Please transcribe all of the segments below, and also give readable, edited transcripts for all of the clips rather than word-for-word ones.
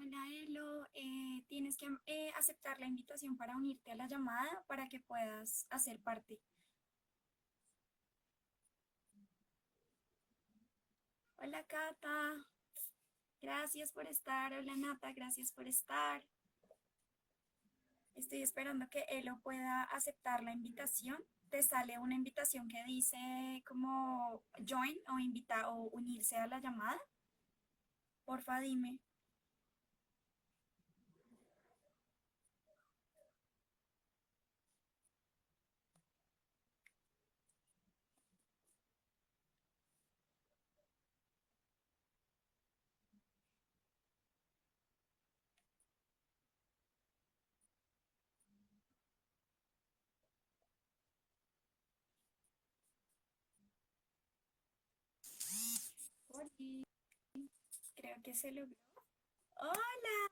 Hola, Elo. Tienes que aceptar la invitación para unirte a la llamada para que puedas hacer parte. Hola, Cata. Gracias por estar. Hola, Nata. Gracias por estar. Estoy esperando que Elo pueda aceptar la invitación. Te sale una invitación que dice como join o invita o unirse a la llamada. Porfa, dime. Oli, creo que se logró. ¡Hola!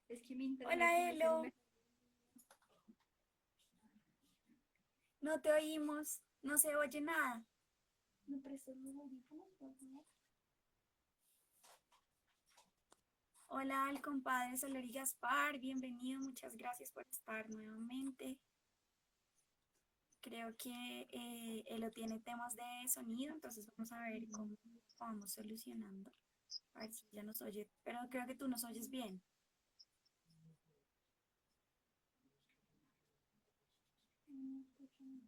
Es que mi internet Hola, no es el Elo. mejor. No te oímos. No se oye nada. ¿Me prestas los audífonos, por favor? Hola al compadre Solari Gaspar, bienvenido, muchas gracias por estar nuevamente. Creo que él lo tiene temas de sonido, entonces vamos a ver cómo vamos solucionando. A ver si ya nos oye, pero creo que tú nos oyes bien. No escucho nada.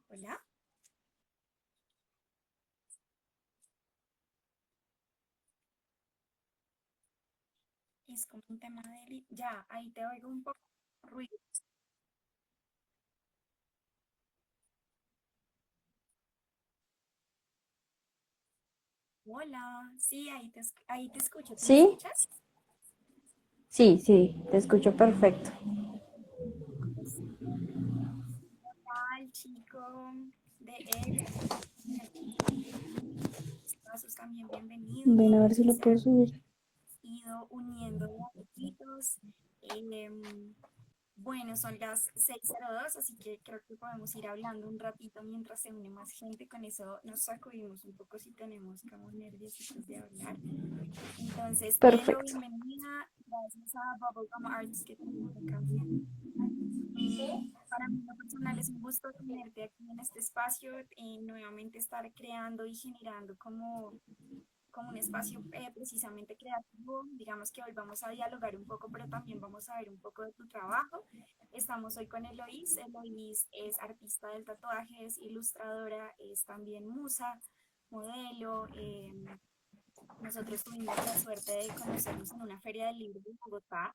Hola, es como un tema de... Ya, ahí te oigo un poco ruido. Hola, sí, ahí te escucho, ¿tú me ¿Sí? escuchas? Sí, sí, te escucho perfecto. Al chico de él, pasos también bienvenido, Ven a ver si que lo se puedo subir. ido uniendo de a poquitos. Bueno, son las 6:02, así que creo que podemos ir hablando un ratito mientras se une más gente. Con eso nos sacudimos un poco si tenemos como nerviositos de hablar. Entonces, Elo, Perfecto. bienvenida. Gracias a Bubblegum Arts que tenemos acá. Para mí, en lo personal, es un gusto tenerte aquí en este espacio, nuevamente estar creando y generando como un espacio precisamente creativo. Digamos que hoy vamos a dialogar un poco, pero también vamos a ver un poco de tu trabajo. Estamos hoy con Eloís. Eloís es artista del tatuaje, es ilustradora, es también musa, modelo. Nosotros tuvimos la suerte de conocernos en una feria del libro de Bogotá,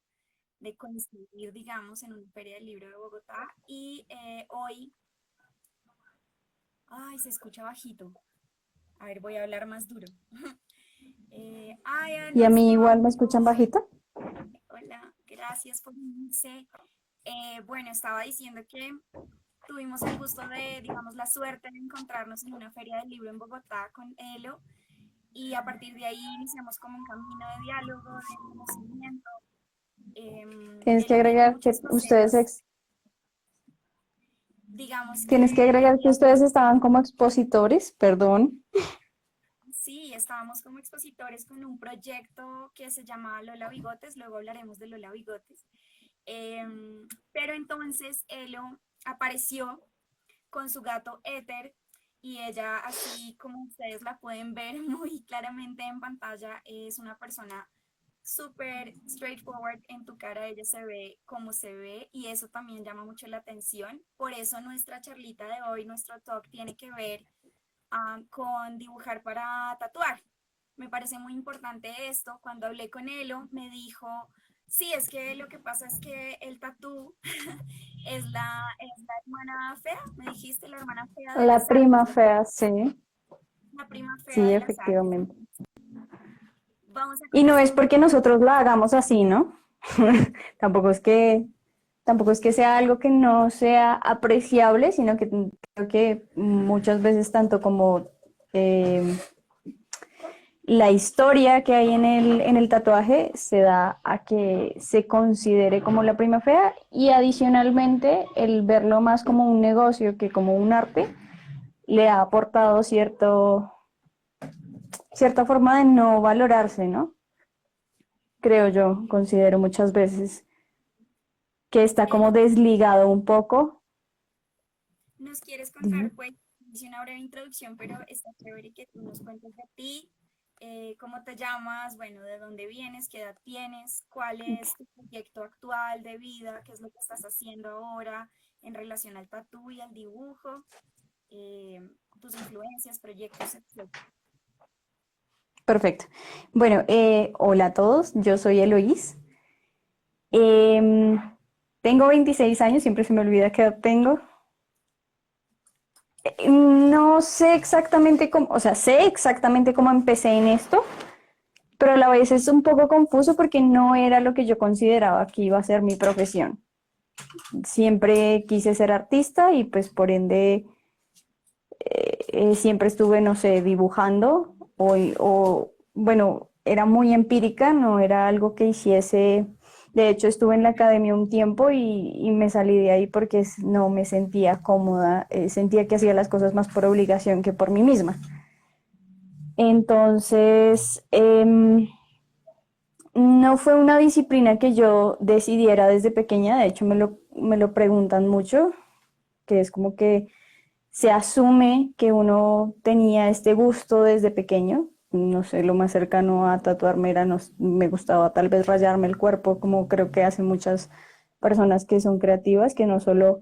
de coincidir, digamos, en una feria del libro de Bogotá. Y hoy, ay, se escucha bajito. A ver, voy a hablar más duro. Ay, a ¿Y a mí nuestro igual me amigo, escuchan bajito? hola, gracias por unirse. Bueno, estaba diciendo que tuvimos el gusto de, digamos, la suerte de encontrarnos en una feria del libro en Bogotá con Elo y a partir de ahí iniciamos como un camino de diálogo, de conocimiento. Tienes que Elo tiene agregar muchas facetas, digamos tienes que que agregar que ustedes estaban como expositores, perdón. sí, estábamos como expositores con un proyecto que se llamaba Lola Bigotes, luego hablaremos de Lola Bigotes. Pero entonces Elo apareció con su gato Éter y ella, así como ustedes la pueden ver muy claramente en pantalla, es una persona súper straightforward en tu cara, ella se ve como se ve y eso también llama mucho la atención. Por eso nuestra charlita de hoy, nuestro talk, tiene que ver con dibujar para tatuar. Me parece muy importante esto. Cuando hablé con Elo, me dijo, sí, es que lo que pasa es que el tatú es la hermana fea, me dijiste, la hermana fea de La las artes, prima fea, sí, la prima fea sí, de las artes. efectivamente. Vamos a Y no conocer es un porque poco. nosotros la hagamos así, ¿no? Tampoco es que Tampoco es que sea algo que no sea apreciable, sino que creo que muchas veces tanto como eh, la historia que hay en el tatuaje se da a que se considere como la prima fea y adicionalmente el verlo más como un negocio que como un arte le ha aportado cierta forma de no valorarse, ¿no? Creo yo, considero muchas veces que está como Elo, desligado un poco. ¿nos quieres Dime. contar, pues, hice una breve introducción, pero está chévere que tú nos cuentes de ti, cómo te llamas, bueno, de dónde vienes, qué edad tienes, cuál es tu proyecto actual de vida, qué es lo que estás haciendo ahora en relación al tatú y al dibujo, eh, tus influencias, proyectos, etc. Perfecto. Bueno, hola a todos, yo soy Eloís. Em, Tengo 26 años, siempre se me olvida qué edad tengo. No sé exactamente cómo, o sea, sé exactamente cómo empecé en esto, pero a la vez es un poco confuso porque no era lo que yo consideraba que iba a ser mi profesión. Siempre quise ser artista y pues por ende siempre estuve, no sé, dibujando bueno, era muy empírica, no era algo que hiciese. De hecho, estuve en la academia un tiempo y me salí de ahí porque no me sentía cómoda, sentía que hacía las cosas más por obligación que por mí misma. Entonces, no fue una disciplina que yo decidiera desde pequeña, de hecho me lo preguntan mucho, que es como que se asume que uno tenía este gusto desde pequeño. No sé, lo más cercano a tatuarme era, no, me gustaba tal vez rayarme el cuerpo, como creo que hacen muchas personas que son creativas, que no solo...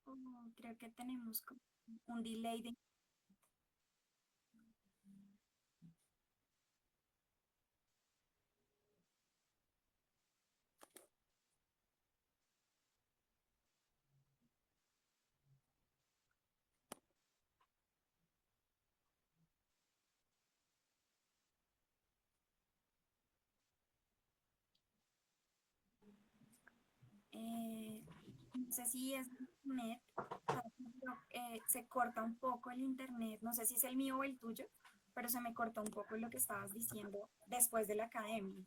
Oh, creo que tenemos como un delay de... no sé si es internet, pero, se corta un poco el internet, no sé si es el mío o el tuyo, pero se me cortó un poco lo que estabas diciendo después de la academia.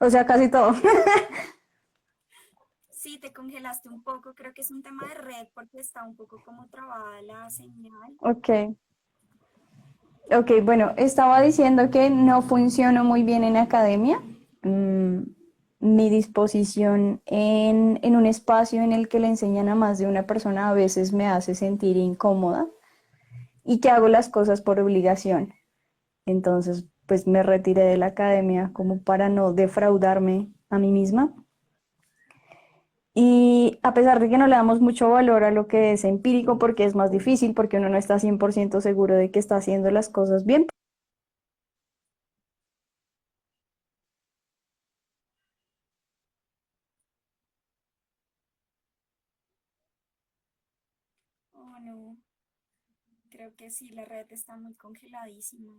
O sea, casi todo. Sí, te congelaste un poco, creo que es un tema de red porque está un poco como trabada la señal. Ok. Ok, bueno, estaba diciendo que no funcionó muy bien en academia. Mm, Mi disposición en un espacio en el que le enseñan a más de una persona a veces me hace sentir incómoda y que hago las cosas por obligación. Entonces, pues me retiré de la academia como para no defraudarme a mí misma. Y a pesar de que no le damos mucho valor a lo que es empírico, porque es más difícil, porque uno no está 100% seguro de que está haciendo las cosas bien. Oh, no, creo que sí, la red está muy congeladísima.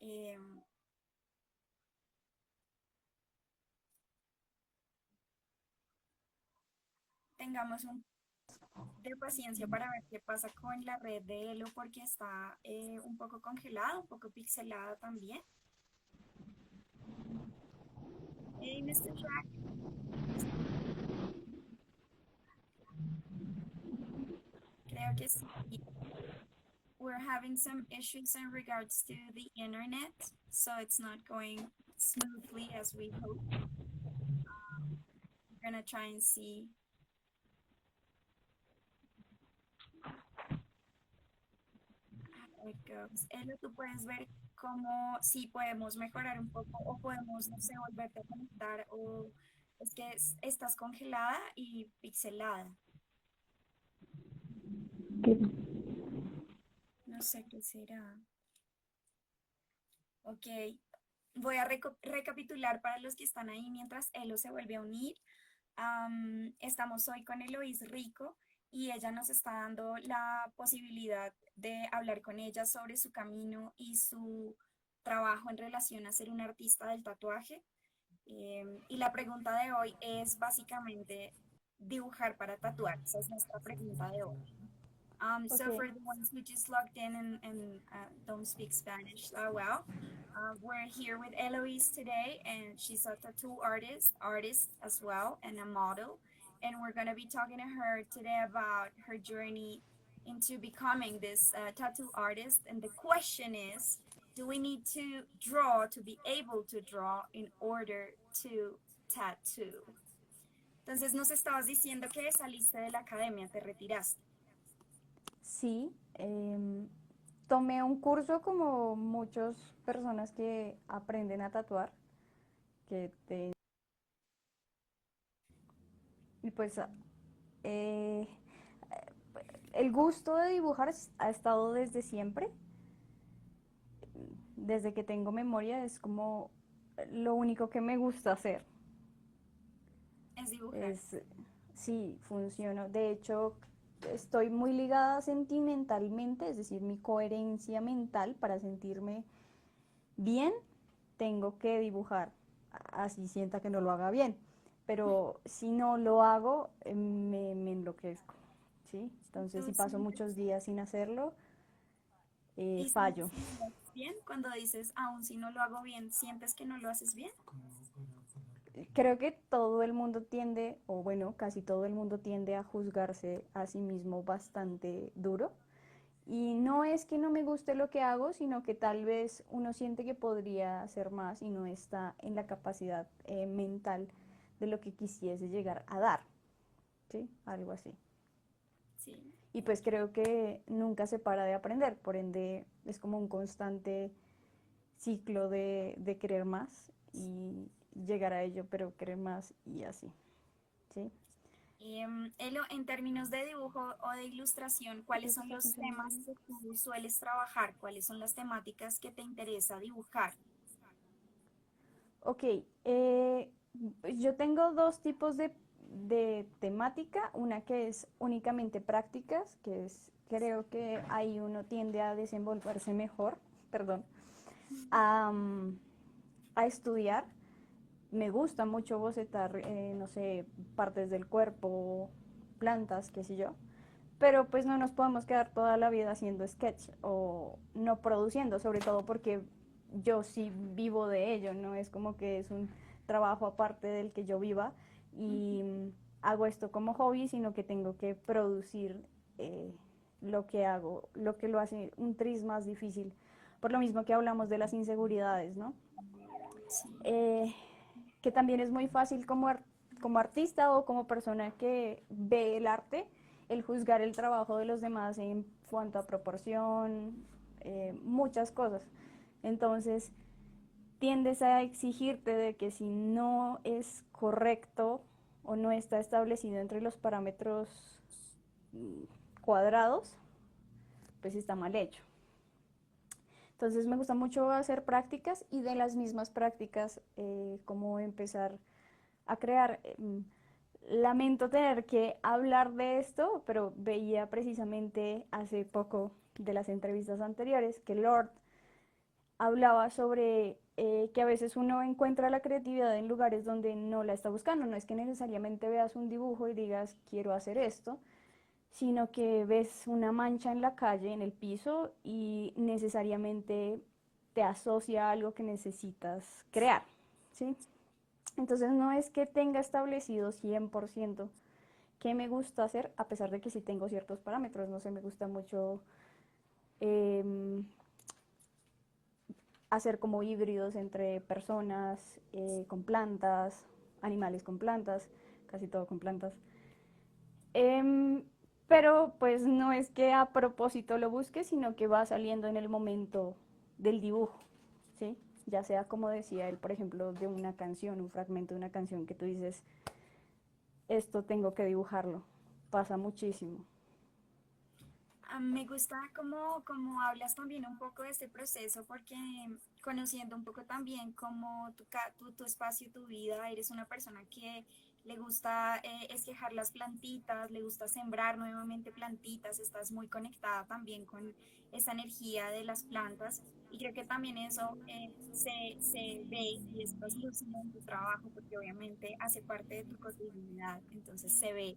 Eh, tengamos un de paciencia para ver qué pasa con la red de Elo porque está un poco congelada, un poco pixelada también. Hey, Mr. Jack, creo que sí. We're having some issues in regards to the internet, so it's not going smoothly as we hope. We're gonna try and see how it goes. Elo, tú puedes ver cómo si podemos mejorar un poco o podemos, no sé, volverte a conectar o es que estás congelada y pixelada. No sé qué será. Ok, voy a recapitular para los que están ahí mientras Elo se vuelve a unir. Estamos hoy con Eloís Rico y ella nos está dando la posibilidad de hablar con ella sobre su camino y su trabajo en relación a ser un artista del tatuaje. Y la pregunta de hoy es básicamente dibujar para tatuar. Esa es nuestra pregunta de hoy. So Ok. for the ones who just logged in and don't speak Spanish well, we're here with Eloise today, and she's a tattoo artist as well, and a model. And we're gonna be talking to her today about her journey into becoming this tattoo artist. And the question is, do we need to draw to be able to draw in order to tattoo? Entonces nos estabas diciendo que saliste de la academia, te retiraste. Sí, tomé un curso como muchas personas que aprenden a tatuar, que te... Y pues eh, el gusto de dibujar ha estado desde siempre, desde que tengo memoria, es como lo único que me gusta hacer. Es dibujar. Es, sí, funciona. De hecho, estoy muy ligada sentimentalmente, es decir, mi coherencia mental para sentirme bien, tengo que dibujar, así sienta que no lo haga bien. Pero si no lo hago, me enloquezco, ¿sí? Entonces, ¿Tú si paso sientes, muchos días sin hacerlo, y sientes fallo. que no lo haces bien? Cuando dices, aún si no lo hago bien, ¿sientes que no lo haces bien? Creo que todo el mundo tiende, o bueno, casi todo el mundo tiende a juzgarse a sí mismo bastante duro. Y no es que no me guste lo que hago, sino que tal vez uno siente que podría hacer más y no está en la capacidad mental de lo que quisiese llegar a dar, ¿sí? Algo así. Sí. Y pues creo que nunca se para de aprender, por ende es como un constante ciclo de querer más y llegar a ello, pero querer más y así, ¿sí? Elo, en términos de dibujo o de ilustración, ¿cuáles Creo que son está los funcionando temas bien. que tú sueles trabajar? ¿Cuáles son las temáticas que te interesa dibujar? Ok, yo tengo dos tipos de temática, una que es únicamente prácticas, que es, creo que ahí uno tiende a desenvolverse mejor, perdón, a, a estudiar. Me gusta mucho bocetar, no sé, partes del cuerpo, plantas, qué sé yo, pero pues no nos podemos quedar toda la vida haciendo sketch o no produciendo, sobre todo porque yo sí vivo de ello, no es como que es un trabajo aparte del que yo viva y hago esto como hobby, sino que tengo que producir lo que hago, lo que lo hace un tris más difícil, por lo mismo que hablamos de las inseguridades, ¿no? Sí. Eh, que también es muy fácil como, como artista o como persona que ve el arte, el juzgar el trabajo de los demás en cuanto a proporción, muchas cosas. Entonces, tiendes a exigirte de que si no es correcto o no está establecido entre los parámetros cuadrados, pues está mal hecho. Entonces me gusta mucho hacer prácticas y de las mismas prácticas como empezar a crear. Lamento tener que hablar de esto, pero veía precisamente hace poco de las entrevistas anteriores que Lord hablaba sobre que a veces uno encuentra la creatividad en lugares donde no la está buscando. No es que necesariamente veas un dibujo y digas quiero hacer esto, sino que ves una mancha en la calle, en el piso, y necesariamente te asocia a algo que necesitas crear, ¿sí? Entonces no es que tenga establecido 100% qué me gusta hacer, a pesar de que sí tengo ciertos parámetros, no sé, me gusta mucho eh, hacer como híbridos entre personas con plantas, animales con plantas, casi todo con plantas. Pero pues no es que a propósito lo busque, sino que va saliendo en el momento del dibujo, ¿sí? Ya sea como decía él, por ejemplo, de una canción, un fragmento de una canción que tú dices, esto tengo que dibujarlo. Pasa muchísimo. Me gusta cómo hablas también un poco de este proceso, porque conociendo un poco también cómo tu espacio, tu vida, eres una persona que le gusta esquejar las plantitas, le gusta sembrar nuevamente plantitas, estás muy conectada también con esa energía de las plantas y creo que también eso se ve y es lúcido en tu trabajo porque obviamente hace parte de tu cotidianidad, entonces se ve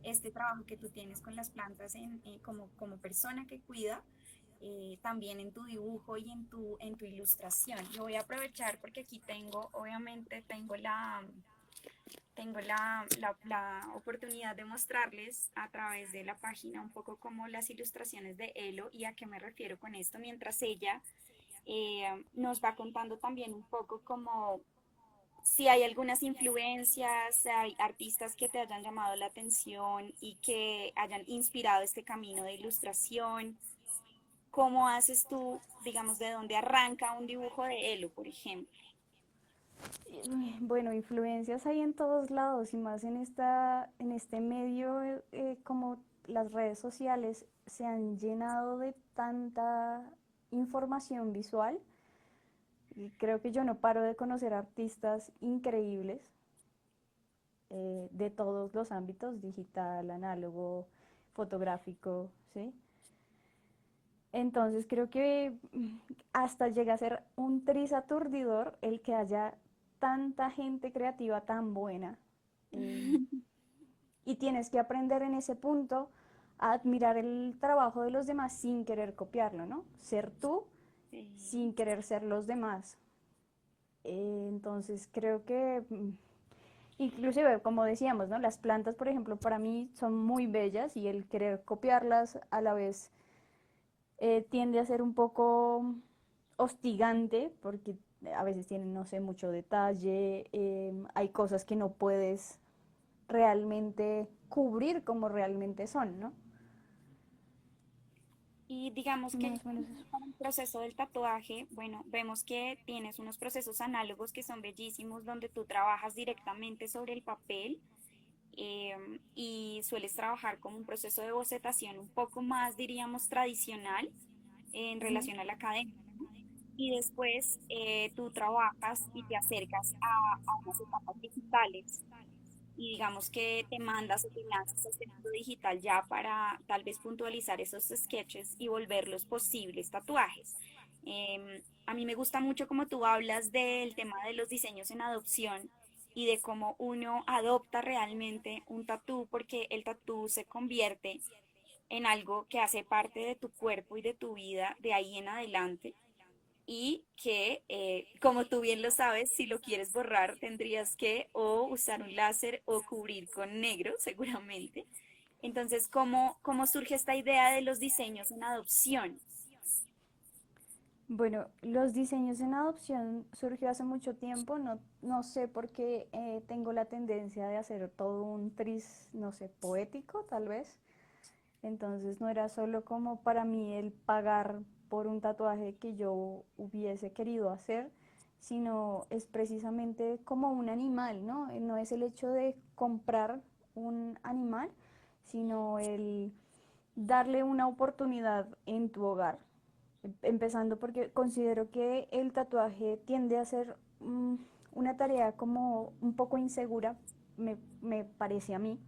este trabajo que tú tienes con las plantas como persona que cuida. También en tu dibujo y en tu ilustración. Yo voy a aprovechar porque aquí tengo, obviamente, tengo la oportunidad de mostrarles a través de la página un poco como las ilustraciones de Elo y a qué me refiero con esto, mientras ella nos va contando también un poco como si hay algunas influencias, hay artistas que te hayan llamado la atención y que hayan inspirado este camino de ilustración. ¿Cómo haces tú, digamos, de dónde arranca un dibujo de Elo, por ejemplo? Bueno, influencias hay en todos lados y más en este medio, como las redes sociales se han llenado de tanta información visual y creo que yo no paro de conocer artistas increíbles de todos los ámbitos, digital, análogo, fotográfico, ¿sí? Entonces creo que hasta llega a ser un tris aturdidor el que haya tanta gente creativa tan buena. eh, y tienes que aprender en ese punto a admirar el trabajo de los demás sin querer copiarlo, ¿no? Ser tú Sí. sin querer ser los demás. Entonces creo que inclusive, como decíamos, ¿no? Las plantas, por ejemplo, para mí son muy bellas y el querer copiarlas a la vez tiende a ser un poco hostigante porque a veces tienen, no sé, mucho detalle, hay cosas que no puedes realmente cubrir como realmente son, ¿no? Y digamos que Más o menos eso. para el proceso del tatuaje, bueno, vemos que tienes unos procesos análogos que son bellísimos, donde tú trabajas directamente sobre el papel y sueles trabajar como un proceso de bocetación un poco más, diríamos, tradicional en Ujú. relación a la academia. Y después tú trabajas y te acercas a unas etapas digitales y digamos que te mandas o te lanzas a este mundo digital ya para tal vez puntualizar esos sketches y volverlos posibles tatuajes. A mí me gusta mucho como tú hablas del tema de los diseños en adopción y de cómo uno adopta realmente un tatú porque el tatú se convierte en algo que hace parte de tu cuerpo y de tu vida de ahí en adelante y que, como tú bien lo sabes, si lo quieres borrar, tendrías que o usar un láser o cubrir con negro, seguramente. Entonces, ¿cómo surge esta idea de los diseños en adopción? Bueno, los diseños en adopción surgió hace mucho tiempo, no sé por qué tengo la tendencia de hacer todo un tris, no sé, poético tal vez. Entonces no era solo como para mí el pagar por un tatuaje que yo hubiese querido hacer, sino es precisamente como un animal, ¿no? No es el hecho de comprar un animal, sino el darle una oportunidad en tu hogar. Empezando porque considero que el tatuaje tiende a ser una tarea como un poco insegura, me parece a mí,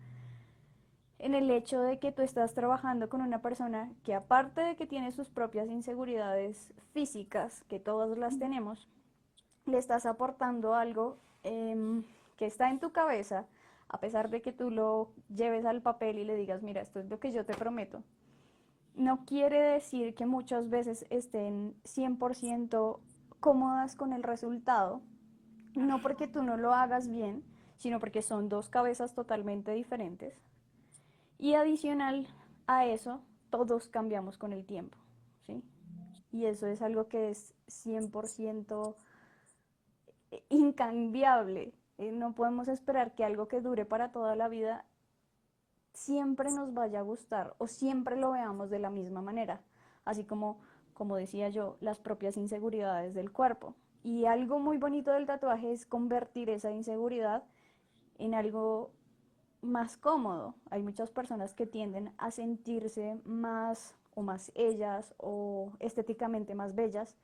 en el hecho de que tú estás trabajando con una persona que aparte de que tiene sus propias inseguridades físicas, que todas las tenemos, le estás aportando algo que está en tu cabeza, a pesar de que tú lo lleves al papel y le digas, mira, esto es lo que yo te prometo. No quiere decir que muchas veces estén 100% cómodas con el resultado, no porque tú no lo hagas bien, sino porque son dos cabezas totalmente diferentes. Y adicional a eso, todos cambiamos con el tiempo, ¿sí? Y eso es algo que es 100% incambiable. No podemos esperar que algo que dure para toda la vida siempre nos vaya a gustar o siempre lo veamos de la misma manera. Así como, como decía yo, las propias inseguridades del cuerpo. Y algo muy bonito del tatuaje es convertir esa inseguridad en algo más cómodo. Hay muchas personas que tienden a sentirse más o más ellas o estéticamente más bellas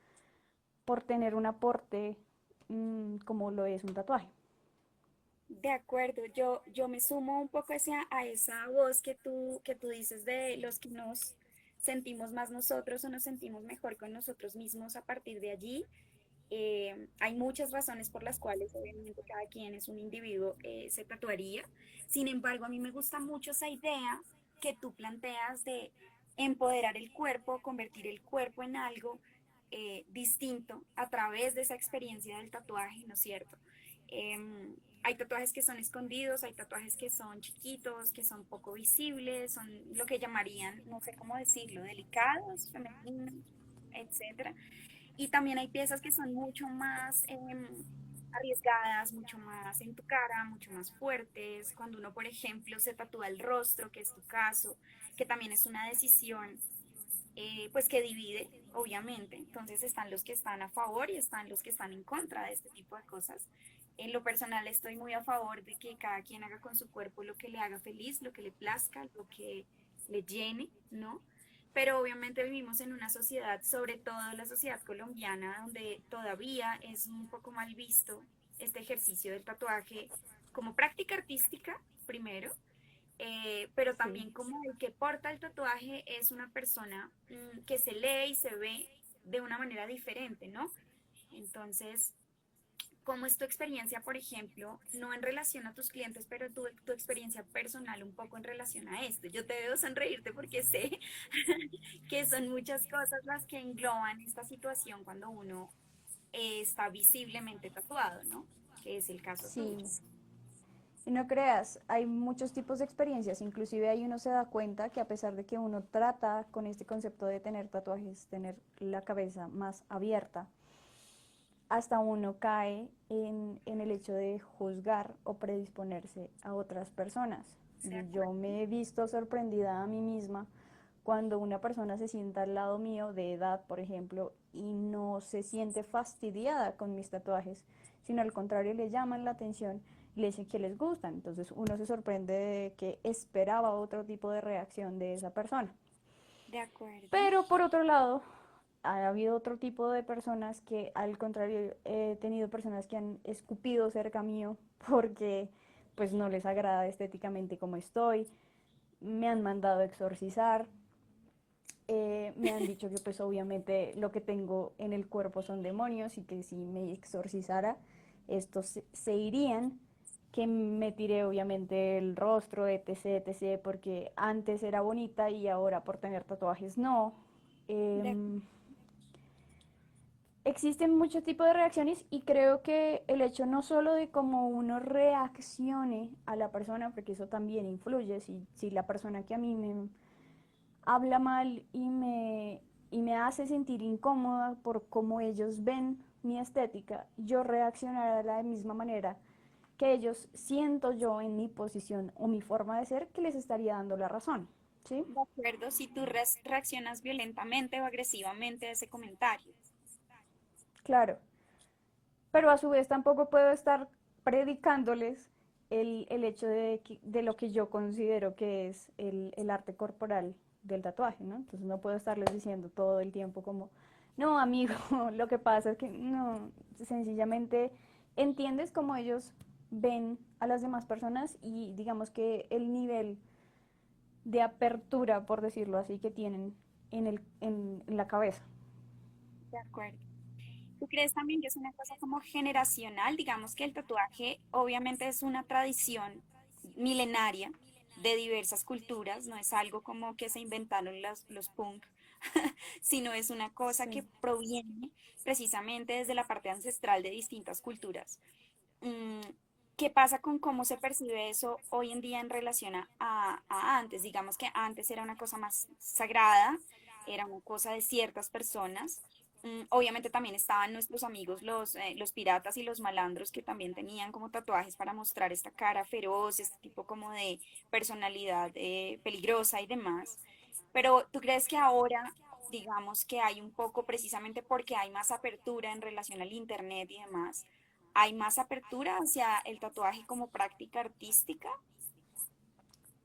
por tener un aporte como lo es un tatuaje. De acuerdo, yo me sumo un poco a esa voz que tú dices de los que nos sentimos más nosotros o nos sentimos mejor con nosotros mismos a partir de allí. Hay muchas razones por las cuales obviamente cada quien es un individuo, se tatuaría. Sin embargo, a mí me gusta mucho esa idea que tú planteas de empoderar el cuerpo, convertir el cuerpo en algo distinto a través de esa experiencia del tatuaje, ¿no es cierto? Hay tatuajes que son escondidos, hay tatuajes que son chiquitos, que son poco visibles, son lo que llamarían, no sé cómo decirlo, delicados, femeninos, etcétera. Y también hay piezas que son mucho más arriesgadas, mucho más en tu cara, mucho más fuertes. Cuando uno, por ejemplo, se tatúa el rostro, que es tu caso, que también es una decisión, pues que divide, obviamente. Entonces están los que están a favor y están los que están en contra de este tipo de cosas. En lo personal estoy muy a favor de que cada quien haga con su cuerpo lo que le haga feliz, lo que le plazca, lo que le llene, ¿no? Pero obviamente vivimos en una sociedad, sobre todo la sociedad colombiana, donde todavía es un poco mal visto este ejercicio del tatuaje como práctica artística, primero, pero Sí. también como el que porta el tatuaje es una persona que se lee y se ve de una manera diferente, ¿no? Entonces, ¿cómo es tu experiencia, por ejemplo, no en relación a tus clientes, pero tu experiencia personal un poco en relación a esto? Yo te veo sonreírte porque sé que son muchas cosas las que engloban esta situación cuando uno está visiblemente tatuado, ¿no? Que es el caso tuyo. Sí, y no creas, hay muchos tipos de experiencias, inclusive ahí uno se da cuenta que a pesar de que uno trata con este concepto de tener tatuajes, tener la cabeza más abierta, hasta uno cae en el hecho de juzgar o predisponerse a otras personas. De Yo acuerdo. me he visto sorprendida a mí misma cuando una persona se sienta al lado mío de edad, por ejemplo, y no se siente fastidiada con mis tatuajes, sino al contrario le llaman la atención y le dicen que les gustan. Entonces uno se sorprende de que esperaba otro tipo de reacción de esa persona. De acuerdo. Pero por otro lado, ha habido otro tipo de personas que al contrario he tenido personas que han escupido cerca mío porque pues no les agrada estéticamente como estoy, me han mandado a exorcizar, me han dicho que pues obviamente lo que tengo en el cuerpo son demonios y que si me exorcizara estos se irían, que me tiré obviamente el rostro, etc, etc, porque antes era bonita y ahora por tener tatuajes no. De Em, Existen muchos tipos de reacciones y creo que el hecho no solo de cómo uno reaccione a la persona, porque eso también influye, si la persona que a mí me habla mal y me hace sentir incómoda por cómo ellos ven mi estética, yo reaccionaré de la misma manera que ellos siento yo en mi posición o mi forma de ser que les estaría dando la razón, ¿sí? de acuerdo, si tú reaccionas violentamente o agresivamente a ese comentario. Claro, pero a su vez tampoco puedo estar predicándoles el hecho de lo que yo considero que es el arte corporal del tatuaje, ¿no? Entonces no puedo estarles diciendo todo el tiempo como, no, amigo, lo que pasa es que no, sencillamente entiendes cómo ellos ven a las demás personas y digamos que el nivel de apertura, por decirlo así, que tienen en la cabeza. De acuerdo. ¿Tú crees también que es una cosa como generacional? Digamos que el tatuaje obviamente es una tradición milenaria de diversas culturas, no es algo como que se inventaron los punk, sino es una cosa que Sí. proviene precisamente desde la parte ancestral de distintas culturas. Mm, ¿Qué pasa con cómo se percibe eso hoy en día en relación a antes? Digamos que antes era una cosa más sagrada, era una cosa de ciertas personas. Obviamente también estaban nuestros amigos los piratas y los malandros que también tenían como tatuajes para mostrar esta cara feroz, este tipo como de personalidad peligrosa y demás. Pero ¿tú crees que ahora, digamos que hay un poco precisamente porque hay más apertura en relación al internet y demás, hay más apertura hacia el tatuaje como práctica artística?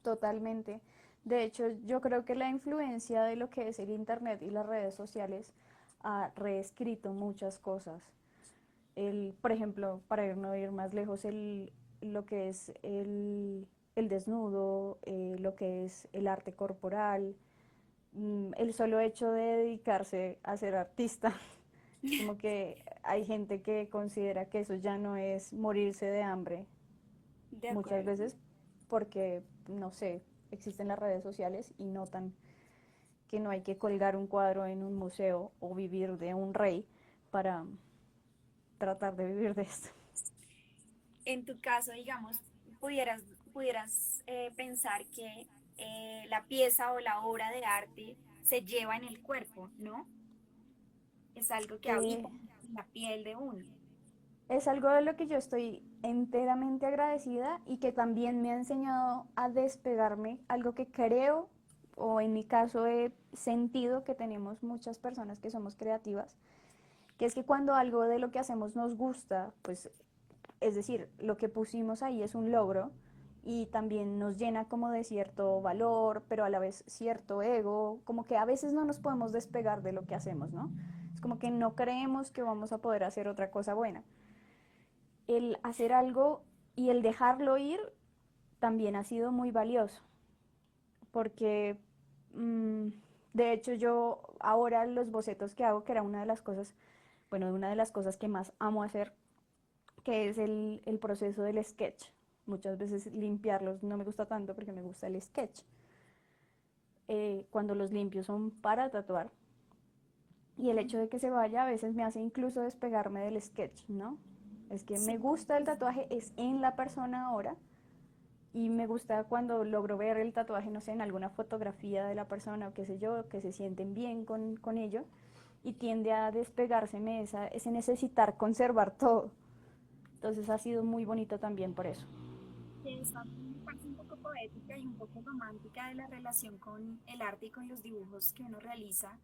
Totalmente. De hecho, yo creo que la influencia de lo que es el Internet y las redes sociales ha reescrito muchas cosas. Por ejemplo, para no ir más lejos, lo que es el desnudo, lo que es el arte corporal, el solo hecho de dedicarse a ser artista. Es como que hay gente que considera que eso ya no es morirse de hambre, De muchas acuerdo. veces porque, no sé, existen las redes sociales y notan que no hay que colgar un cuadro en un museo o vivir de un rey para tratar de vivir de esto. En tu caso, digamos, pudieras, pudieras pensar que la pieza o la obra de arte se lleva en el cuerpo, ¿no? Es algo que Eh, habita en la piel de uno. es algo de lo que yo estoy enteramente agradecida y que también me ha enseñado a despegarme, algo que creo o en mi caso he sentido que tenemos muchas personas que somos creativas, que es que cuando algo de lo que hacemos nos gusta, pues es decir, lo que pusimos ahí es un logro y también nos llena como de cierto valor, pero a la vez cierto ego, como que a veces no nos podemos despegar de lo que hacemos, ¿no? Es como que no creemos que vamos a poder hacer otra cosa buena. El hacer algo y el dejarlo ir también ha sido muy valioso, porque mmm, de hecho yo ahora los bocetos que hago, que era una de las cosas, bueno, una de las cosas que más amo hacer, que es el proceso del sketch. Muchas veces limpiarlos no me gusta tanto porque me gusta el sketch. Cuando los limpio son para tatuar. Y el hecho de que se vaya a veces me hace incluso despegarme del sketch, ¿no? Es que Sí, me gusta el tatuaje, es en la persona ahora. Y me gusta cuando logro ver el tatuaje, no sé, en alguna fotografía de la persona o qué sé yo, que se sienten bien con ello. Y tiende a despegárseme ese necesitar conservar todo. Entonces ha sido muy bonito también por eso. esa parte un poco poética y un poco romántica de la relación con el arte y con los dibujos que uno realiza,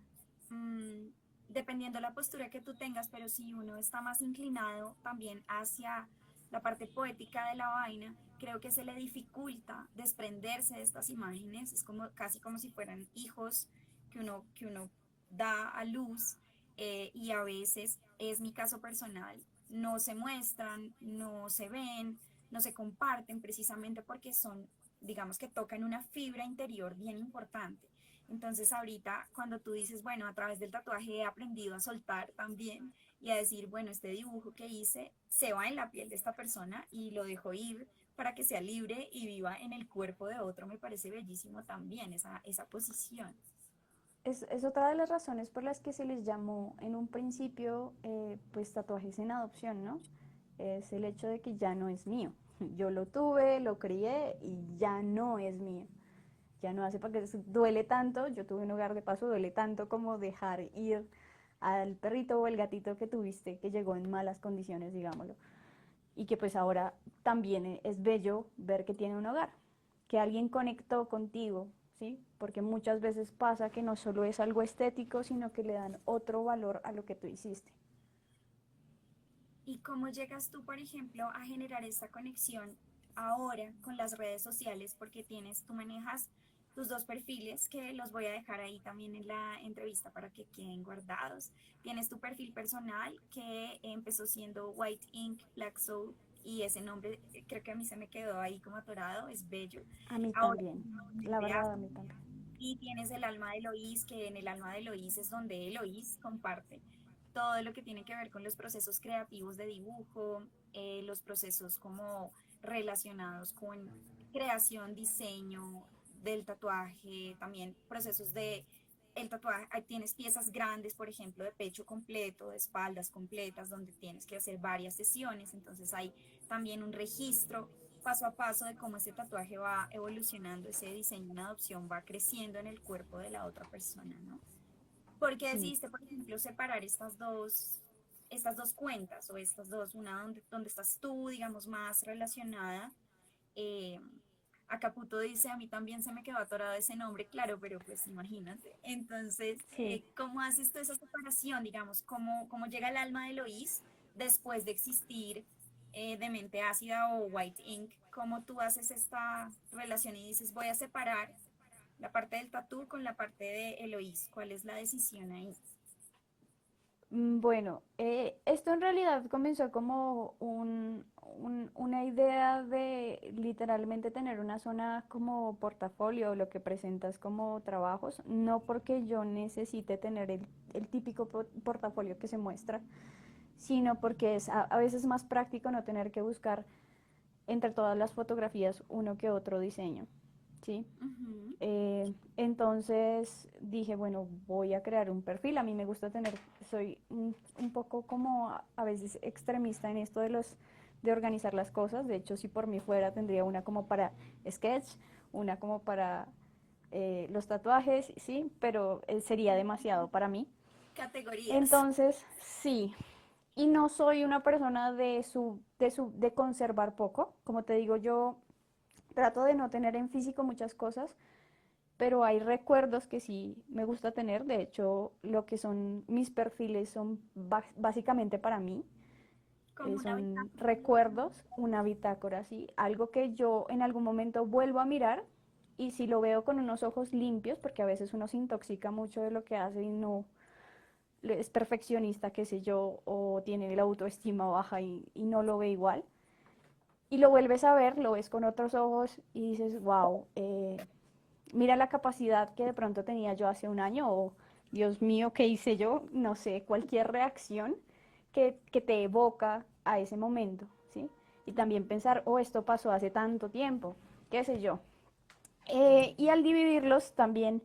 mm, dependiendo la postura que tú tengas, pero si uno está más inclinado también hacia la parte poética de la vaina, creo que se le dificulta desprenderse de estas imágenes, es como casi como si fueran hijos que uno da a luz, y a veces es mi caso personal, no se muestran, no se ven, no se comparten precisamente porque son, digamos que tocan una fibra interior bien importante. Entonces ahorita cuando tú dices, bueno, a través del tatuaje he aprendido a soltar también y a decir, bueno, este dibujo que hice se va en la piel de esta persona y lo dejo ir para que sea libre y viva en el cuerpo de otro, me parece bellísimo también esa posición. Es otra de las razones por las que se les llamó en un principio pues tatuajes en adopción, ¿no? Es el hecho de que ya no es mío. Yo lo tuve, lo crié y ya no es mío. Ya no hace porque duele tanto, yo tuve un hogar de paso, duele tanto como dejar ir al perrito o el gatito que tuviste que llegó en malas condiciones, digámoslo. Y que pues ahora también es bello ver que tiene un hogar, que alguien conectó contigo, ¿sí? Porque muchas veces pasa que no solo es algo estético, sino que le dan otro valor a lo que tú hiciste. ¿Y cómo llegas tú, por ejemplo, a generar esta conexión ahora con las redes sociales? Porque tú manejas tus dos perfiles, que los voy a dejar ahí también en la entrevista para que queden guardados. Tienes tu perfil personal que empezó siendo White Ink Black Soul y ese nombre creo que a mí se me quedó ahí como atorado, es bello. A mí Ahora también, la nuevamente verdad a mí también. y tienes el alma de Eloís, que en el alma de Eloís es donde Eloís comparte todo lo que tiene que ver con los procesos creativos de dibujo, los procesos como relacionados con creación, diseño del tatuaje, también procesos de el tatuaje, ahí tienes piezas grandes, por ejemplo, de pecho completo, de espaldas completas, donde tienes que hacer varias sesiones, entonces hay también un registro paso a paso de cómo ese tatuaje va evolucionando, ese diseño en adopción va creciendo en el cuerpo de la otra persona, ¿no? ¿Por qué Sí, decidiste, por ejemplo, separar estas dos cuentas o estas dos, una donde estás tú, digamos, más relacionada? Eh, Acaputo dice, a mí también se me quedó atorado ese nombre, claro, pero pues imagínate. Entonces, sí. ¿cómo haces tú esa separación, digamos? ¿Cómo llega el alma de Lois después de existir de mente ácida o white ink? ¿Cómo tú haces esta relación y dices, voy a separar la parte del tatú con la parte de Eloís? ¿Cuál es la decisión ahí? Bueno, esto en realidad comenzó como una idea de literalmente tener una zona como portafolio, lo que presentas como trabajos, no porque yo necesite tener el típico portafolio que se muestra, sino porque es a veces más práctico no tener que buscar entre todas las fotografías uno que otro diseño, ¿sí? Ujú. Entonces dije, bueno, voy a crear un perfil. A mí me gusta tener, soy un poco como a veces extremista en esto de organizar las cosas. De hecho, si por mí fuera, tendría una como para sketch, una como para los tatuajes, sí, pero sería demasiado para mí. Categorías. Entonces, sí. Y no soy una persona de conservar poco. Como te digo, yo trato de no tener en físico muchas cosas, pero hay recuerdos que sí me gusta tener. De hecho, lo que son mis perfiles son básicamente para mí. Como una Son bitácora. recuerdos, una bitácora, sí, algo que yo en algún momento vuelvo a mirar y si lo veo con unos ojos limpios, porque a veces uno se intoxica mucho de lo que hace y no es perfeccionista, qué sé yo, o tiene la autoestima baja y no lo ve igual. Y lo vuelves a ver, lo ves con otros ojos y dices, wow, mira la capacidad que de pronto tenía yo hace un año o Dios mío, ¿qué hice yo? No sé, cualquier reacción que te evoca a ese momento, ¿sí? Y también pensar, oh, esto pasó hace tanto tiempo, qué sé yo. Y al dividirlos también,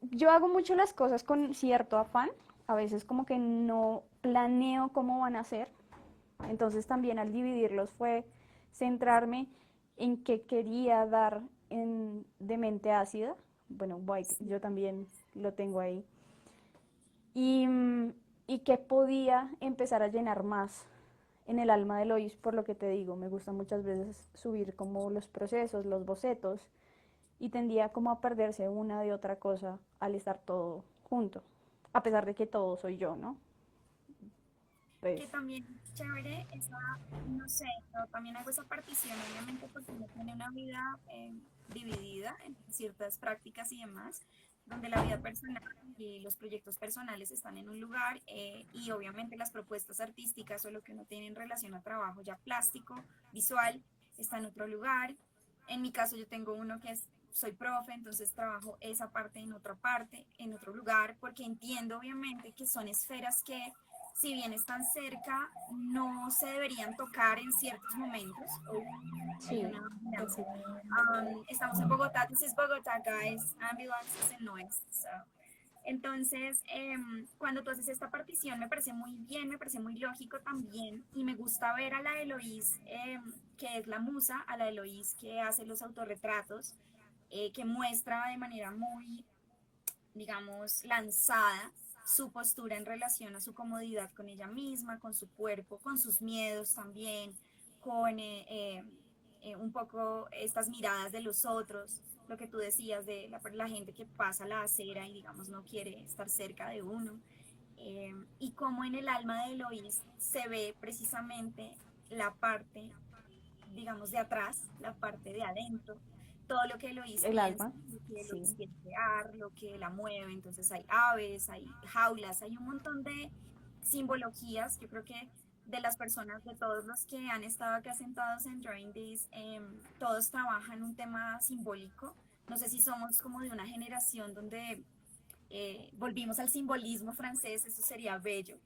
yo hago mucho las cosas con cierto afán, a veces como que no planeo cómo van a ser, entonces también al dividirlos fue centrarme en qué quería dar de mente ácida. Bueno, White, Sí. yo también lo tengo ahí. Y, y qué podía empezar a llenar más en el alma de Lois, por lo que te digo, me gusta muchas veces subir como los procesos, los bocetos, y tendía como a perderse una de otra cosa al estar todo junto, a pesar de que todo soy yo, ¿no? Que Pues también es chévere esa, no sé, yo también hago esa partición, obviamente, porque uno tiene una vida dividida en ciertas prácticas y demás, donde la vida personal y los proyectos personales están en un lugar y obviamente las propuestas artísticas o lo que uno tiene en relación a trabajo ya plástico, visual, está en otro lugar. En mi caso yo tengo uno que es, soy profe, entonces trabajo esa parte en otra parte, en otro lugar, porque entiendo obviamente que son esferas que si bien están cerca, no se deberían tocar en ciertos momentos. Oh, hay sí, una ambulancia. perfecto. Estamos en Bogotá, this is Bogotá, guys, ambulances and noise. So. Entonces, cuando tú haces esta partición, me parece muy bien, me parece muy lógico también, y me gusta ver a la Eloís, que es la musa, a la Eloís que hace los autorretratos, que muestra de manera muy digamos, lanzada su postura en relación a su comodidad con ella misma, con su cuerpo, con sus miedos también, con un poco estas miradas de los otros, lo que tú decías de la gente que pasa la acera y digamos no quiere estar cerca de uno, y cómo en el alma de Eloís se ve precisamente la parte digamos, de atrás, la parte de adentro, todo lo que Eloís El piensa, alma, lo que Eloís sí. quiere crear, lo que la mueve. Entonces hay aves, hay jaulas, hay un montón de simbologías. Yo creo que de las personas, de todos los que han estado acá sentados en Drawing This, todos trabajan un tema simbólico. No sé si somos como de una generación donde volvimos al simbolismo francés, eso sería bello,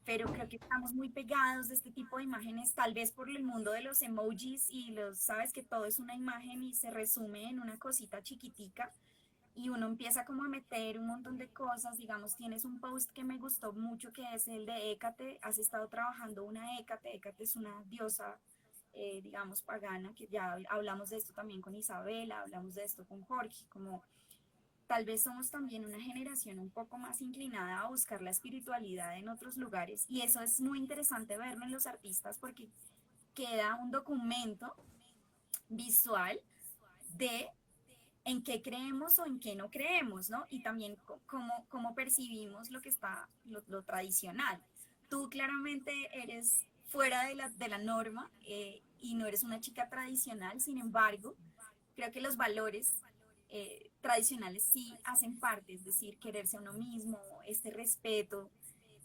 pero creo que estamos muy pegados de este tipo de imágenes, tal vez por el mundo de los emojis y los, sabes que todo es una imagen y se resume en una cosita chiquitica y uno empieza como a meter un montón de cosas, digamos, tienes un post que me gustó mucho que es el de Hécate, has estado trabajando una Hécate, Hécate es una diosa, digamos, pagana, que ya hablamos de esto también con Isabela, hablamos de esto con Jorge, como tal vez somos también una generación un poco más inclinada a buscar la espiritualidad en otros lugares y eso es muy interesante verlo en los artistas porque queda un documento visual de en qué creemos o en qué no creemos, ¿no? Y también cómo percibimos lo que está, lo tradicional. Tú claramente eres fuera de la norma y no eres una chica tradicional, sin embargo, creo que los valores tradicionales sí hacen parte, es decir, quererse a uno mismo, este respeto.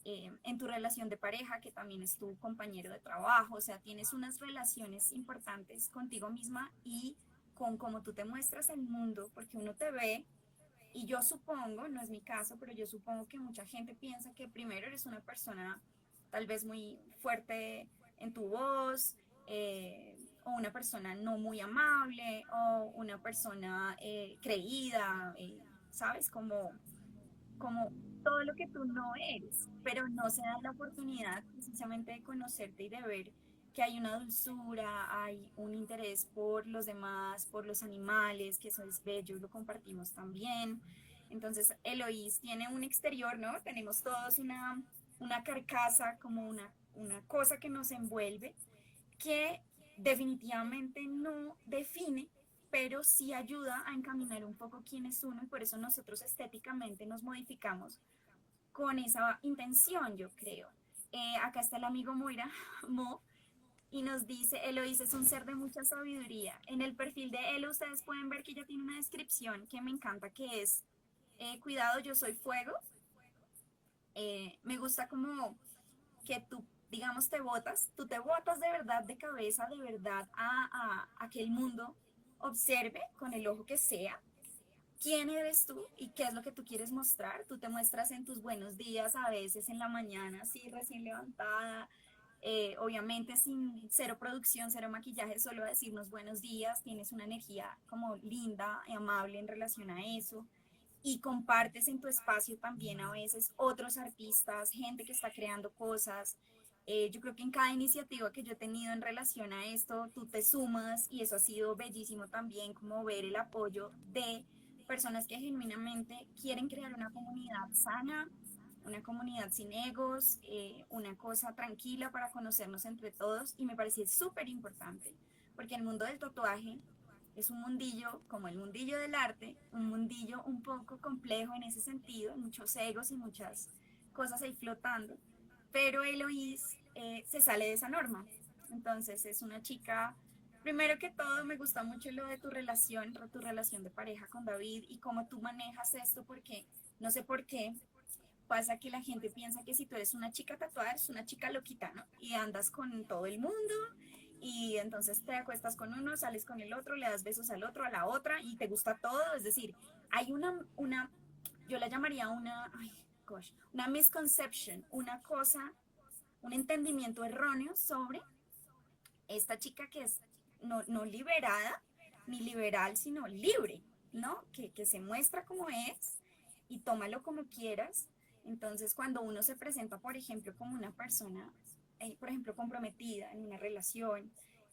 en tu relación de pareja, que también es tu compañero de trabajo, o sea, tienes unas relaciones importantes contigo misma y con cómo tú te muestras al mundo, porque uno te ve y yo supongo, no es mi caso, pero yo supongo que mucha gente piensa que primero eres una persona tal vez muy fuerte en tu voz, o una persona no muy amable, o una persona creída, ¿sabes? Como todo lo que tú no eres, pero no se da la oportunidad precisamente de conocerte y de ver que hay una dulzura, hay un interés por los demás, por los animales, que eso es bello y lo compartimos también. Entonces, Eloís tiene un exterior, ¿no? Tenemos todos una carcasa, como una cosa que nos envuelve, que definitivamente no define, pero sí ayuda a encaminar un poco quién es uno y por eso nosotros estéticamente nos modificamos con esa intención, yo creo. Acá está el amigo Moira, Mo, y nos dice, Eloís es un ser de mucha sabiduría. En el perfil de Elo ustedes pueden ver que ella tiene una descripción que me encanta, que es, cuidado, yo soy fuego. Me gusta como que tú, digamos, tú te botas de verdad de cabeza, de verdad, a que el mundo observe con el ojo que sea quién eres tú y qué es lo que tú quieres mostrar. Tú te muestras en tus buenos días, a veces en la mañana, así recién levantada, obviamente sin cero producción, cero maquillaje, solo decirnos buenos días, tienes una energía como linda y amable en relación a eso. Y compartes en tu espacio también a veces otros artistas, gente que está creando cosas. Yo creo que en cada iniciativa que yo he tenido en relación a esto, tú te sumas y eso ha sido bellísimo también, como ver el apoyo de personas que genuinamente quieren crear una comunidad sana, una comunidad sin egos, una cosa tranquila para conocernos entre todos y me parece súper importante porque el mundo del tatuaje es un mundillo como el mundillo del arte, un mundillo un poco complejo en ese sentido, muchos egos y muchas cosas ahí flotando, pero Eloís se sale de esa norma. Entonces es una chica, primero que todo me gusta mucho lo de tu relación de pareja con David y cómo tú manejas esto, porque no sé por qué pasa que la gente piensa que si tú eres una chica tatuada, eres una chica loquita, ¿no? Y andas con todo el mundo y entonces te acuestas con uno, sales con el otro, le das besos al otro, a la otra y te gusta todo. Es decir, hay yo la llamaría una misconception, una cosa, un entendimiento erróneo sobre esta chica que es no liberada ni liberal, sino libre, ¿no? Que se muestra como es y tómalo como quieras. Entonces, cuando uno se presenta, por ejemplo, como una persona, por ejemplo, comprometida en una relación,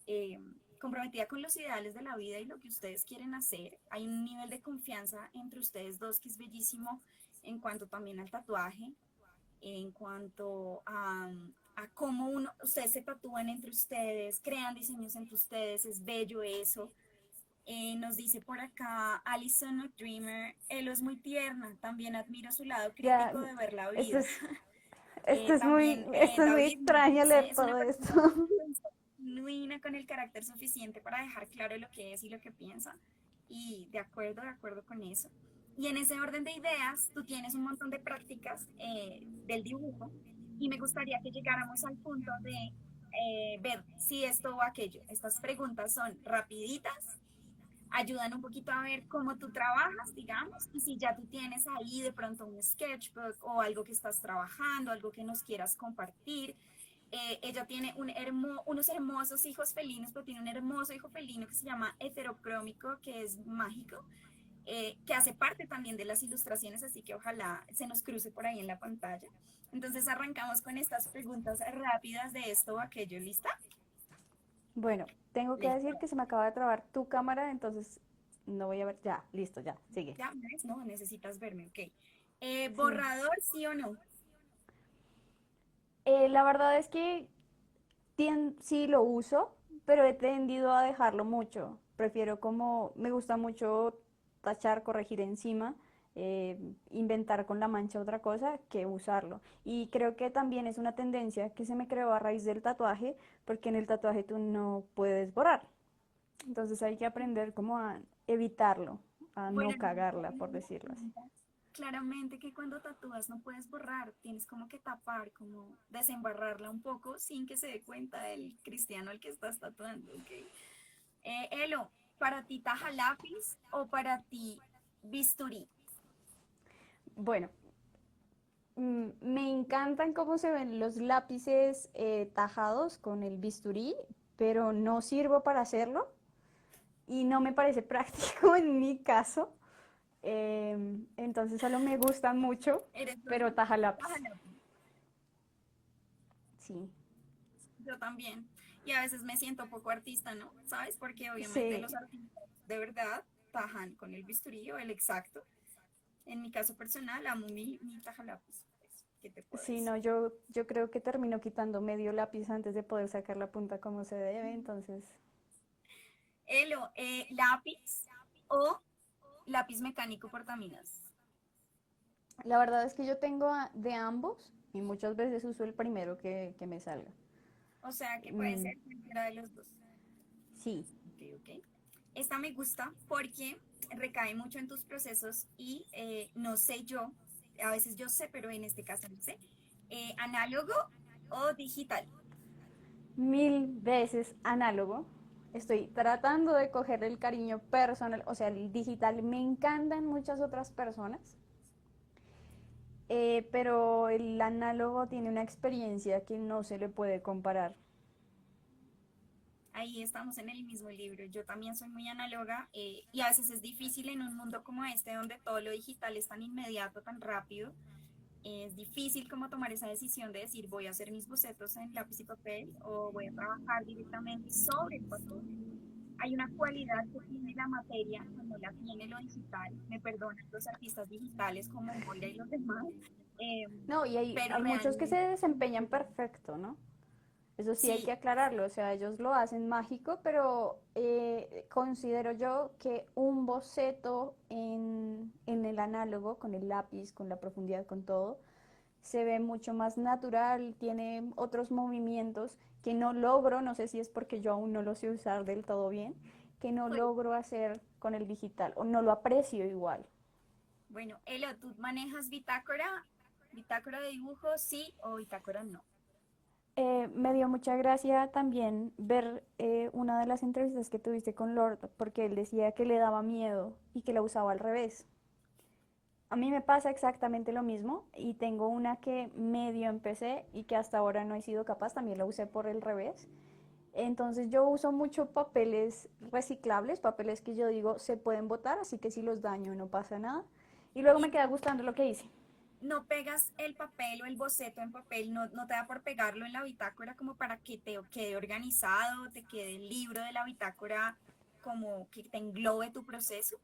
eh, comprometida con los ideales de la vida y lo que ustedes quieren hacer, hay un nivel de confianza entre ustedes dos que es bellísimo en cuanto también al tatuaje, en cuanto a cómo ustedes se tatúan entre ustedes, crean diseños entre ustedes, es bello eso. Nos dice por acá Alison o Dreamer, Elo es muy tierna, también admiro su lado Ya, crítico de ver la esto vida. es, También esto es muy David nos extraño dice, leer es una todo esto. persona genuina con el carácter suficiente para dejar claro lo que es y lo que piensa. Y de acuerdo con eso. Y en ese orden de ideas, tú tienes un montón de prácticas del dibujo y me gustaría que llegáramos al punto de ver si esto o aquello. Estas preguntas son rapiditas, ayudan un poquito a ver cómo tú trabajas, digamos, y si ya tú tienes ahí de pronto un sketchbook o algo que estás trabajando, algo que nos quieras compartir. Ella tiene unos hermosos hijos felinos, pero tiene un hermoso hijo felino que se llama Heterocrómico, que es mágico, que hace parte también de las ilustraciones, así que ojalá se nos cruce por ahí en la pantalla. Entonces arrancamos con estas preguntas rápidas de esto o aquello, ¿lista? Bueno, tengo que decir Listo. que se me acaba de trabar tu cámara, entonces no voy a ver. Ya, listo, ya, sigue. Ya, ¿ves? No, necesitas verme, ok. Sí. ¿Borrador, sí o no? La verdad es que sí lo uso, pero he tendido a dejarlo mucho. Prefiero como, me gusta mucho tachar, corregir encima, inventar con la mancha otra cosa que usarlo. Y creo que también es una tendencia que se me creó a raíz del tatuaje, porque en el tatuaje tú no puedes borrar. Entonces hay que aprender como a evitarlo, a Bueno, no no, cagarla, por decirlo así. claramente que cuando tatúas no puedes borrar, tienes como que tapar, como desembarrarla un poco sin que se dé cuenta el cristiano al que estás tatuando, ¿ok? Elo, ¿para ti taja lápiz o para ti bisturí? Bueno, me encantan cómo se ven los lápices tajados con el bisturí, pero no sirvo para hacerlo y no me parece práctico en mi caso. Entonces solo me gustan mucho, ¿Eres pero un taja taja lápiz. lápiz? Sí, Yo también. Y a veces me siento poco artista, ¿no? ¿Sabes? Porque obviamente sí, los artistas de verdad tajan con el bisturí o el exacto. En mi caso personal, amo mi taja lápiz. Pues, ¿qué te puedo sí, decir? no, yo creo que termino quitando medio lápiz antes de poder sacar la punta como se debe, entonces Elo, ¿lápiz o lápiz mecánico portaminas? la verdad es que yo tengo de ambos y muchas veces uso el primero que me salga. O sea que puede Mm, ser cualquiera de los dos. sí, Ok, ok. Esta me gusta porque recae mucho en tus procesos y no sé yo, a veces yo sé, pero en este caso no sé, análogo o digital. 1000 veces análogo. Estoy tratando de coger el cariño personal, o sea, el digital me encanta en muchas otras personas, pero el análogo tiene una experiencia que no se le puede comparar. Ahí estamos en el mismo libro. Yo también soy muy análoga y a veces es difícil en un mundo como este, donde todo lo digital es tan inmediato, tan rápido. Es difícil como tomar esa decisión de decir voy a hacer mis bocetos en lápiz y papel o voy a trabajar directamente sobre el papel. Hay una cualidad que tiene la materia que no la tiene lo digital. Me perdonan los artistas digitales como Moira y los demás, eh, No, y pero hay muchos que se realmente desempeñan perfecto, ¿no? Eso sí hay que sí. aclararlo, o sea, ellos lo hacen mágico, pero considero yo que un boceto en el análogo, con el lápiz, con la profundidad, con todo, se ve mucho más natural, tiene otros movimientos que no logro, no sé si es porque yo aún no lo sé usar del todo bien, que no Pues, logro hacer con el digital o no lo aprecio igual. bueno, Elo, ¿tú manejas bitácora? ¿Bitácora de dibujo, sí o bitácora no? Me dio mucha gracia también ver una de las entrevistas que tuviste con Lord, porque él decía que le daba miedo y que la usaba al revés. A mí me pasa exactamente lo mismo y tengo una que medio empecé y que hasta ahora no he sido capaz, también la usé por el revés. Entonces yo uso mucho papeles reciclables, papeles que yo digo se pueden botar, así que si los daño no pasa nada. Y luego Y me queda gustando lo que hice. no pegas el papel o el boceto en papel, no te da por pegarlo en la bitácora como para que te quede organizado, te quede el libro de la bitácora como que te englobe tu proceso.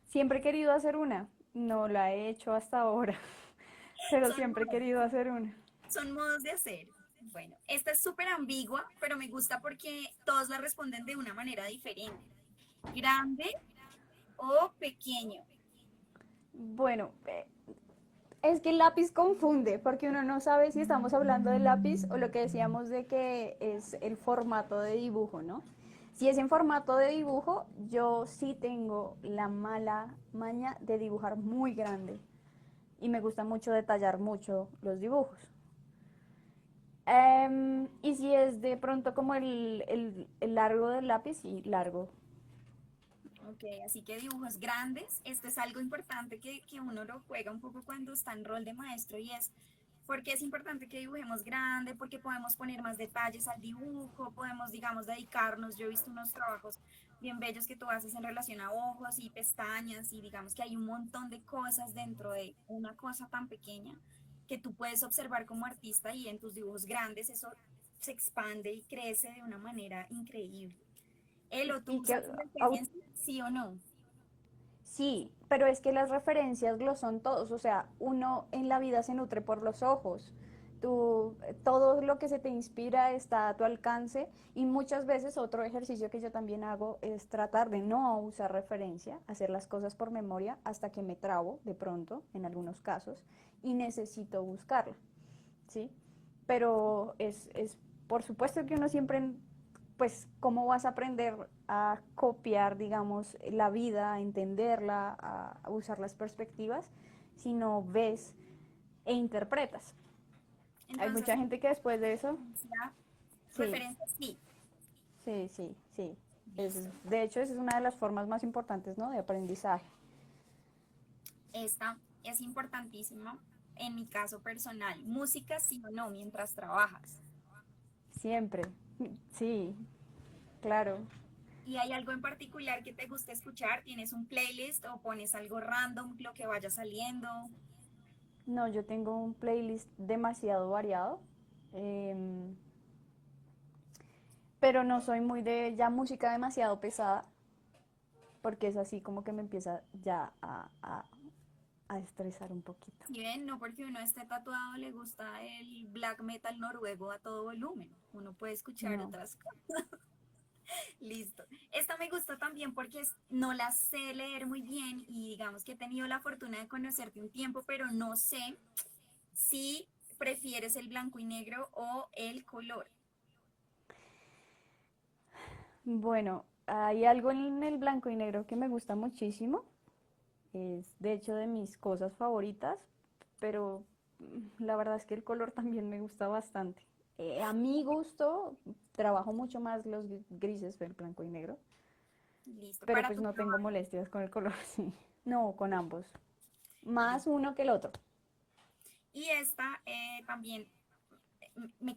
Siempre he querido hacer una, no la he hecho hasta ahora, pero Son siempre he modos, querido hacer una. son modos de hacer. Bueno, esta es súper ambigua, pero me gusta porque todos la responden de una manera diferente. Grande o pequeño. Bueno, es que el lápiz confunde, porque uno no sabe si estamos hablando del lápiz o lo que decíamos de que es el formato de dibujo, ¿no? Si es en formato de dibujo, yo sí tengo la mala maña de dibujar muy grande y me gusta mucho detallar mucho los dibujos. Y si es de pronto como el largo del lápiz, sí, largo. Ok, así que dibujos grandes. Esto es algo importante que uno lo juega un poco cuando está en rol de maestro y es porque es importante que dibujemos grande, porque podemos poner más detalles al dibujo, podemos, digamos, dedicarnos. Yo he visto unos trabajos bien bellos que tú haces en relación a ojos y pestañas y digamos que hay un montón de cosas dentro de una cosa tan pequeña que tú puedes observar como artista y en tus dibujos grandes eso se expande y crece de una manera increíble. Elo, ¿tú Y que usas referencias? ¿Sí o no? sí, pero es que las referencias lo son todos, o sea, uno en la vida se nutre por los ojos. Tú, todo lo que se te inspira está a tu alcance y muchas veces otro ejercicio que yo también hago es tratar de no usar referencia, hacer las cosas por memoria hasta que me trabo de pronto, en algunos casos, y necesito buscarla, ¿sí? Pero es por supuesto que uno siempre, pues, ¿cómo vas a aprender a copiar, digamos, la vida, a entenderla, a usar las perspectivas, sino ves e interpretas. Hay Entonces, mucha gente que después de eso, referencia, sí, referencia sí, sí, sí, sí. listo. De hecho, esa es una de las formas más importantes, ¿no? De aprendizaje. Esta es importantísima en mi caso personal. Música sí o no mientras trabajas. Siempre. Sí, claro. ¿Y hay algo en particular que te guste escuchar? ¿Tienes un playlist o pones algo random, lo que vaya saliendo? No, yo tengo un playlist demasiado variado, em, pero no soy muy de ya música demasiado pesada, porque es así como que me empieza ya a estresar un poquito. Si ven, no porque uno esté tatuado le gusta el black metal noruego a todo volumen. Uno puede escuchar No. otras cosas. Listo. Esta me gustó también porque no la sé leer muy bien y digamos que he tenido la fortuna de conocerte un tiempo, pero no sé si prefieres el blanco y negro o el color. Bueno, hay algo en el blanco y negro que me gusta muchísimo. Es de hecho de mis cosas favoritas, pero la verdad es que el color también me gusta bastante. A mi gusto, trabajo mucho más los grises del blanco y negro, Listo. pero Para pues tu no tengo trabajo. molestias con el color, sí. No, con ambos. Más Listo. uno que el otro. Y esta también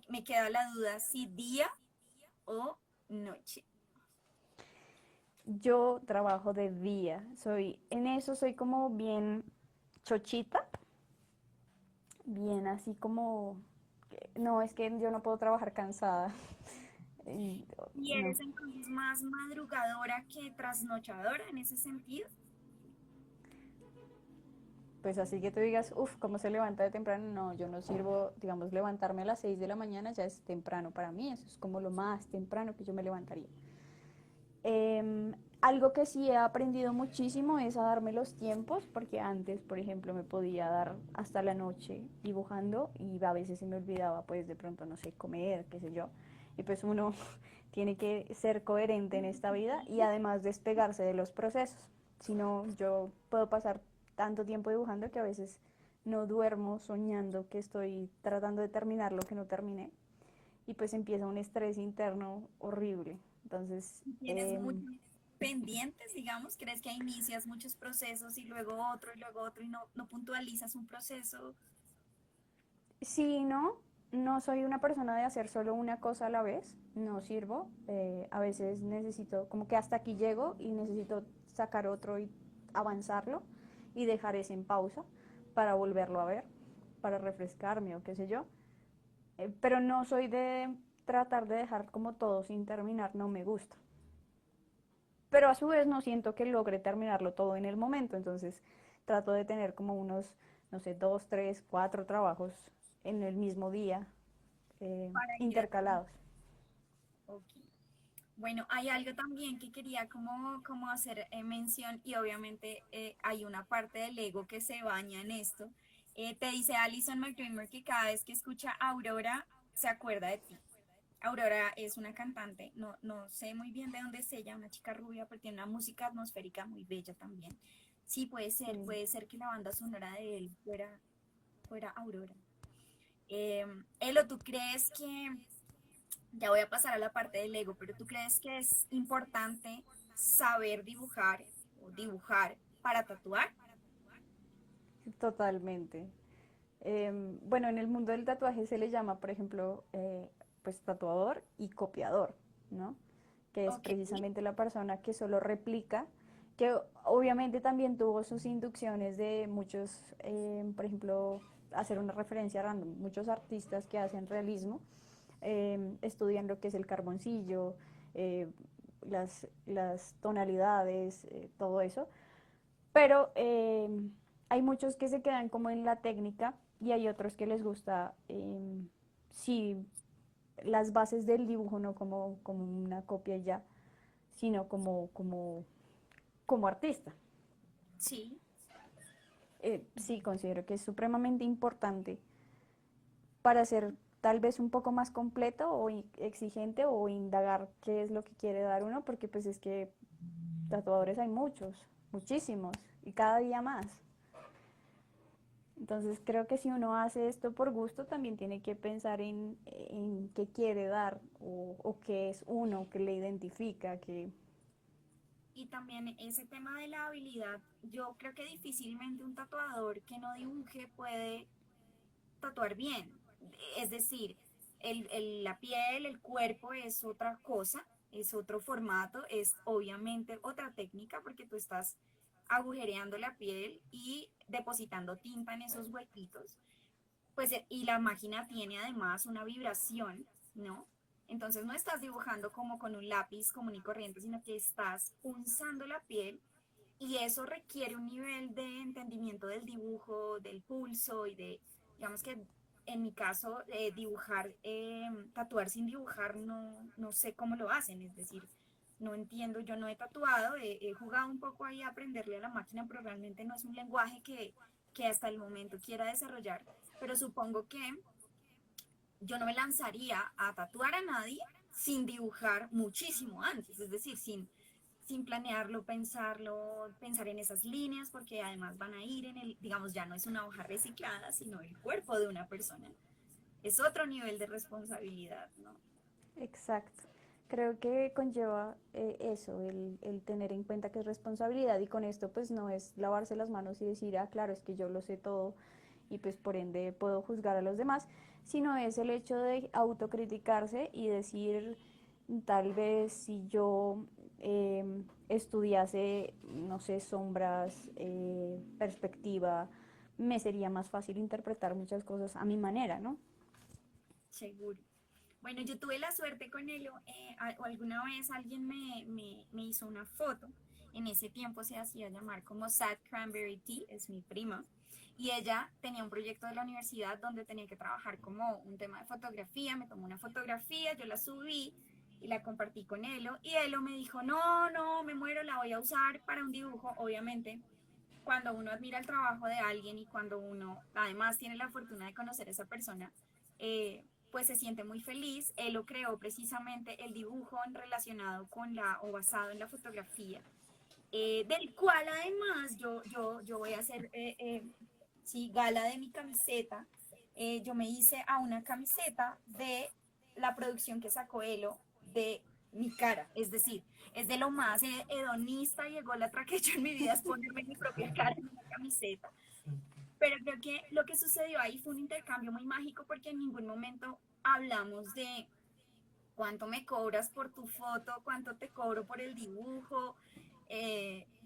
me queda la duda si día o noche. Yo trabajo de día, en eso soy como bien chochita, bien así como, no, es que yo no puedo trabajar cansada. Y, ¿Y no, eres entonces más madrugadora que trasnochadora en ese sentido? pues así que tú digas, uff, ¿cómo se levanta de temprano? No, yo no sirvo, digamos, levantarme a las 6 de la mañana ya es temprano para mí, eso es como lo más temprano que yo me levantaría. Algo que sí he aprendido muchísimo es a darme los tiempos, porque antes, por ejemplo, me podía dar hasta la noche dibujando y a veces se me olvidaba, pues de pronto, no sé, comer, qué sé yo. Y pues uno tiene que ser coherente en esta vida y además despegarse de los procesos. Si no, yo puedo pasar tanto tiempo dibujando que a veces no duermo soñando que estoy tratando de terminar lo que no terminé y pues empieza un estrés interno horrible. Entonces, ¿Tienes muchos pendientes, digamos? ¿Crees que inicias muchos procesos y luego otro y no puntualizas un proceso? sí, no, no soy una persona de hacer solo una cosa a la vez, no sirvo. A veces necesito, como que hasta aquí llego y necesito sacar otro y avanzarlo y dejar ese en pausa para volverlo a ver, para refrescarme o qué sé yo. Pero no soy de tratar de dejar como todo sin terminar, no me gusta. Pero a su vez no siento que logre terminarlo todo en el momento, entonces trato de tener como unos, no sé, dos, tres, cuatro trabajos en el mismo día, Para ir intercalados. ok. Bueno, hay algo también que quería como hacer mención y obviamente hay una parte del ego que se baña en esto. Te dice Alison McDreamer que cada vez que escucha a Aurora se acuerda de ti. Aurora es una cantante, no sé muy bien de dónde es ella, una chica rubia, pero tiene una música atmosférica muy bella también. Sí, Sí. puede ser que la banda sonora de él fuera Aurora. Elo, ¿tú crees que ya voy a pasar a la parte del ego, pero ¿tú crees que es importante saber dibujar o dibujar para tatuar? Totalmente. Bueno, en el mundo del tatuaje se le llama, por ejemplo, pues tatuador y copiador, ¿no? Que es Ok, precisamente la persona que solo replica, que obviamente también tuvo sus inducciones de muchos, por ejemplo, hacer una referencia random, muchos artistas que hacen realismo, estudian lo que es el carboncillo, eh, las tonalidades, todo eso, pero hay muchos que se quedan como en la técnica y hay otros que les gusta, sí, las bases del dibujo, no como una copia y ya, sino como artista. sí, Sí, considero que es supremamente importante para ser tal vez un poco más completo o exigente o indagar qué es lo que quiere dar uno, porque pues es que tatuadores hay muchos, muchísimos, y cada día más. Entonces creo que si uno hace esto por gusto, también tiene que pensar en qué quiere dar o qué es uno, qué le identifica, que Y también ese tema de la habilidad, yo creo que difícilmente un tatuador que no dibuje puede tatuar bien. Es decir, la piel, el cuerpo es otra cosa, es otro formato, es obviamente otra técnica porque tú estás agujereando la piel y depositando tinta en esos huequitos. Pues, y la máquina tiene además una vibración, ¿no? Entonces no estás dibujando como con un lápiz común y corriente, sino que estás punzando la piel y eso requiere un nivel de entendimiento del dibujo, del pulso y de, digamos que en mi caso, dibujar, tatuar sin dibujar, no sé cómo lo hacen, es decir, no entiendo, yo no he tatuado, he jugado un poco ahí a aprenderle a la máquina, pero realmente no es un lenguaje que hasta el momento quiera desarrollar, pero supongo que yo no me lanzaría a tatuar a nadie sin dibujar muchísimo antes, es decir, sin planearlo, pensarlo, pensar en esas líneas, porque además van a ir en el, digamos, ya no es una hoja reciclada, sino el cuerpo de una persona. Es otro nivel de responsabilidad, ¿no? exacto. Creo que conlleva eso, el tener en cuenta que es responsabilidad y con esto pues no es lavarse las manos y decir, ah, claro, es que yo lo sé todo y pues por ende puedo juzgar a los demás, sino es el hecho de autocriticarse y decir, tal vez si yo estudiase, no sé, sombras, perspectiva, me sería más fácil interpretar muchas cosas a mi manera, ¿no? Seguro. Bueno, yo tuve la suerte con él, o alguna vez alguien me hizo una foto. En ese tiempo se hacía llamar como Sad Cranberry Tea, es mi prima. Y ella tenía un proyecto de la universidad donde tenía que trabajar como un tema de fotografía. Me tomó una fotografía, yo la subí y la compartí con Elo. Y Elo me dijo, no, me muero, la voy a usar para un dibujo. Obviamente, cuando uno admira el trabajo de alguien y cuando uno además tiene la fortuna de conocer a esa persona, pues se siente muy feliz. Él lo creó precisamente el dibujo relacionado con la o basado en la fotografía, del cual además yo voy a hacer sí, gala de mi camiseta. Yo me hice a una camiseta de la producción que sacó Elo de mi cara, es decir, es de lo más hedonista y ególatra que he hecho en mi vida es ponerme mi propia cara en una camiseta. Pero creo que lo que sucedió ahí fue un intercambio muy mágico porque en ningún momento hablamos de cuánto me cobras por tu foto, cuánto te cobro por el dibujo.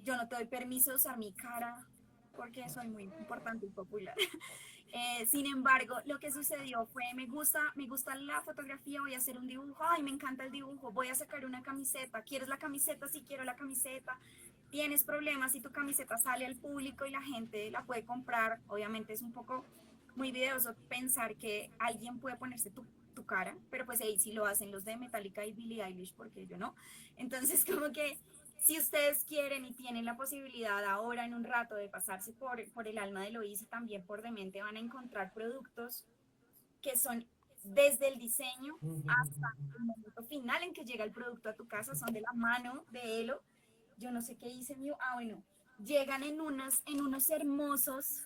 Yo no te doy permiso de usar mi cara porque soy muy importante y popular. Sin embargo, lo que sucedió fue, me gusta la fotografía, voy a hacer un dibujo, ay, me encanta el dibujo, voy a sacar una camiseta, ¿quieres la camiseta? Sí, quiero la camiseta. Tienes problemas si tu camiseta sale al público y la gente la puede comprar. Obviamente es un poco muy videoso pensar que alguien puede ponerse tu cara, pero pues ahí sí lo hacen los de Metallica y Billie Eilish, porque yo no. Entonces, como que si ustedes quieren y tienen la posibilidad ahora en un rato de pasarse por el alma de Lois y también por Demente, van a encontrar productos que son desde el diseño hasta el momento final en que llega el producto a tu casa, son de la mano de Elo. Yo no sé qué hice mío. Ah, bueno, llegan en unos hermosos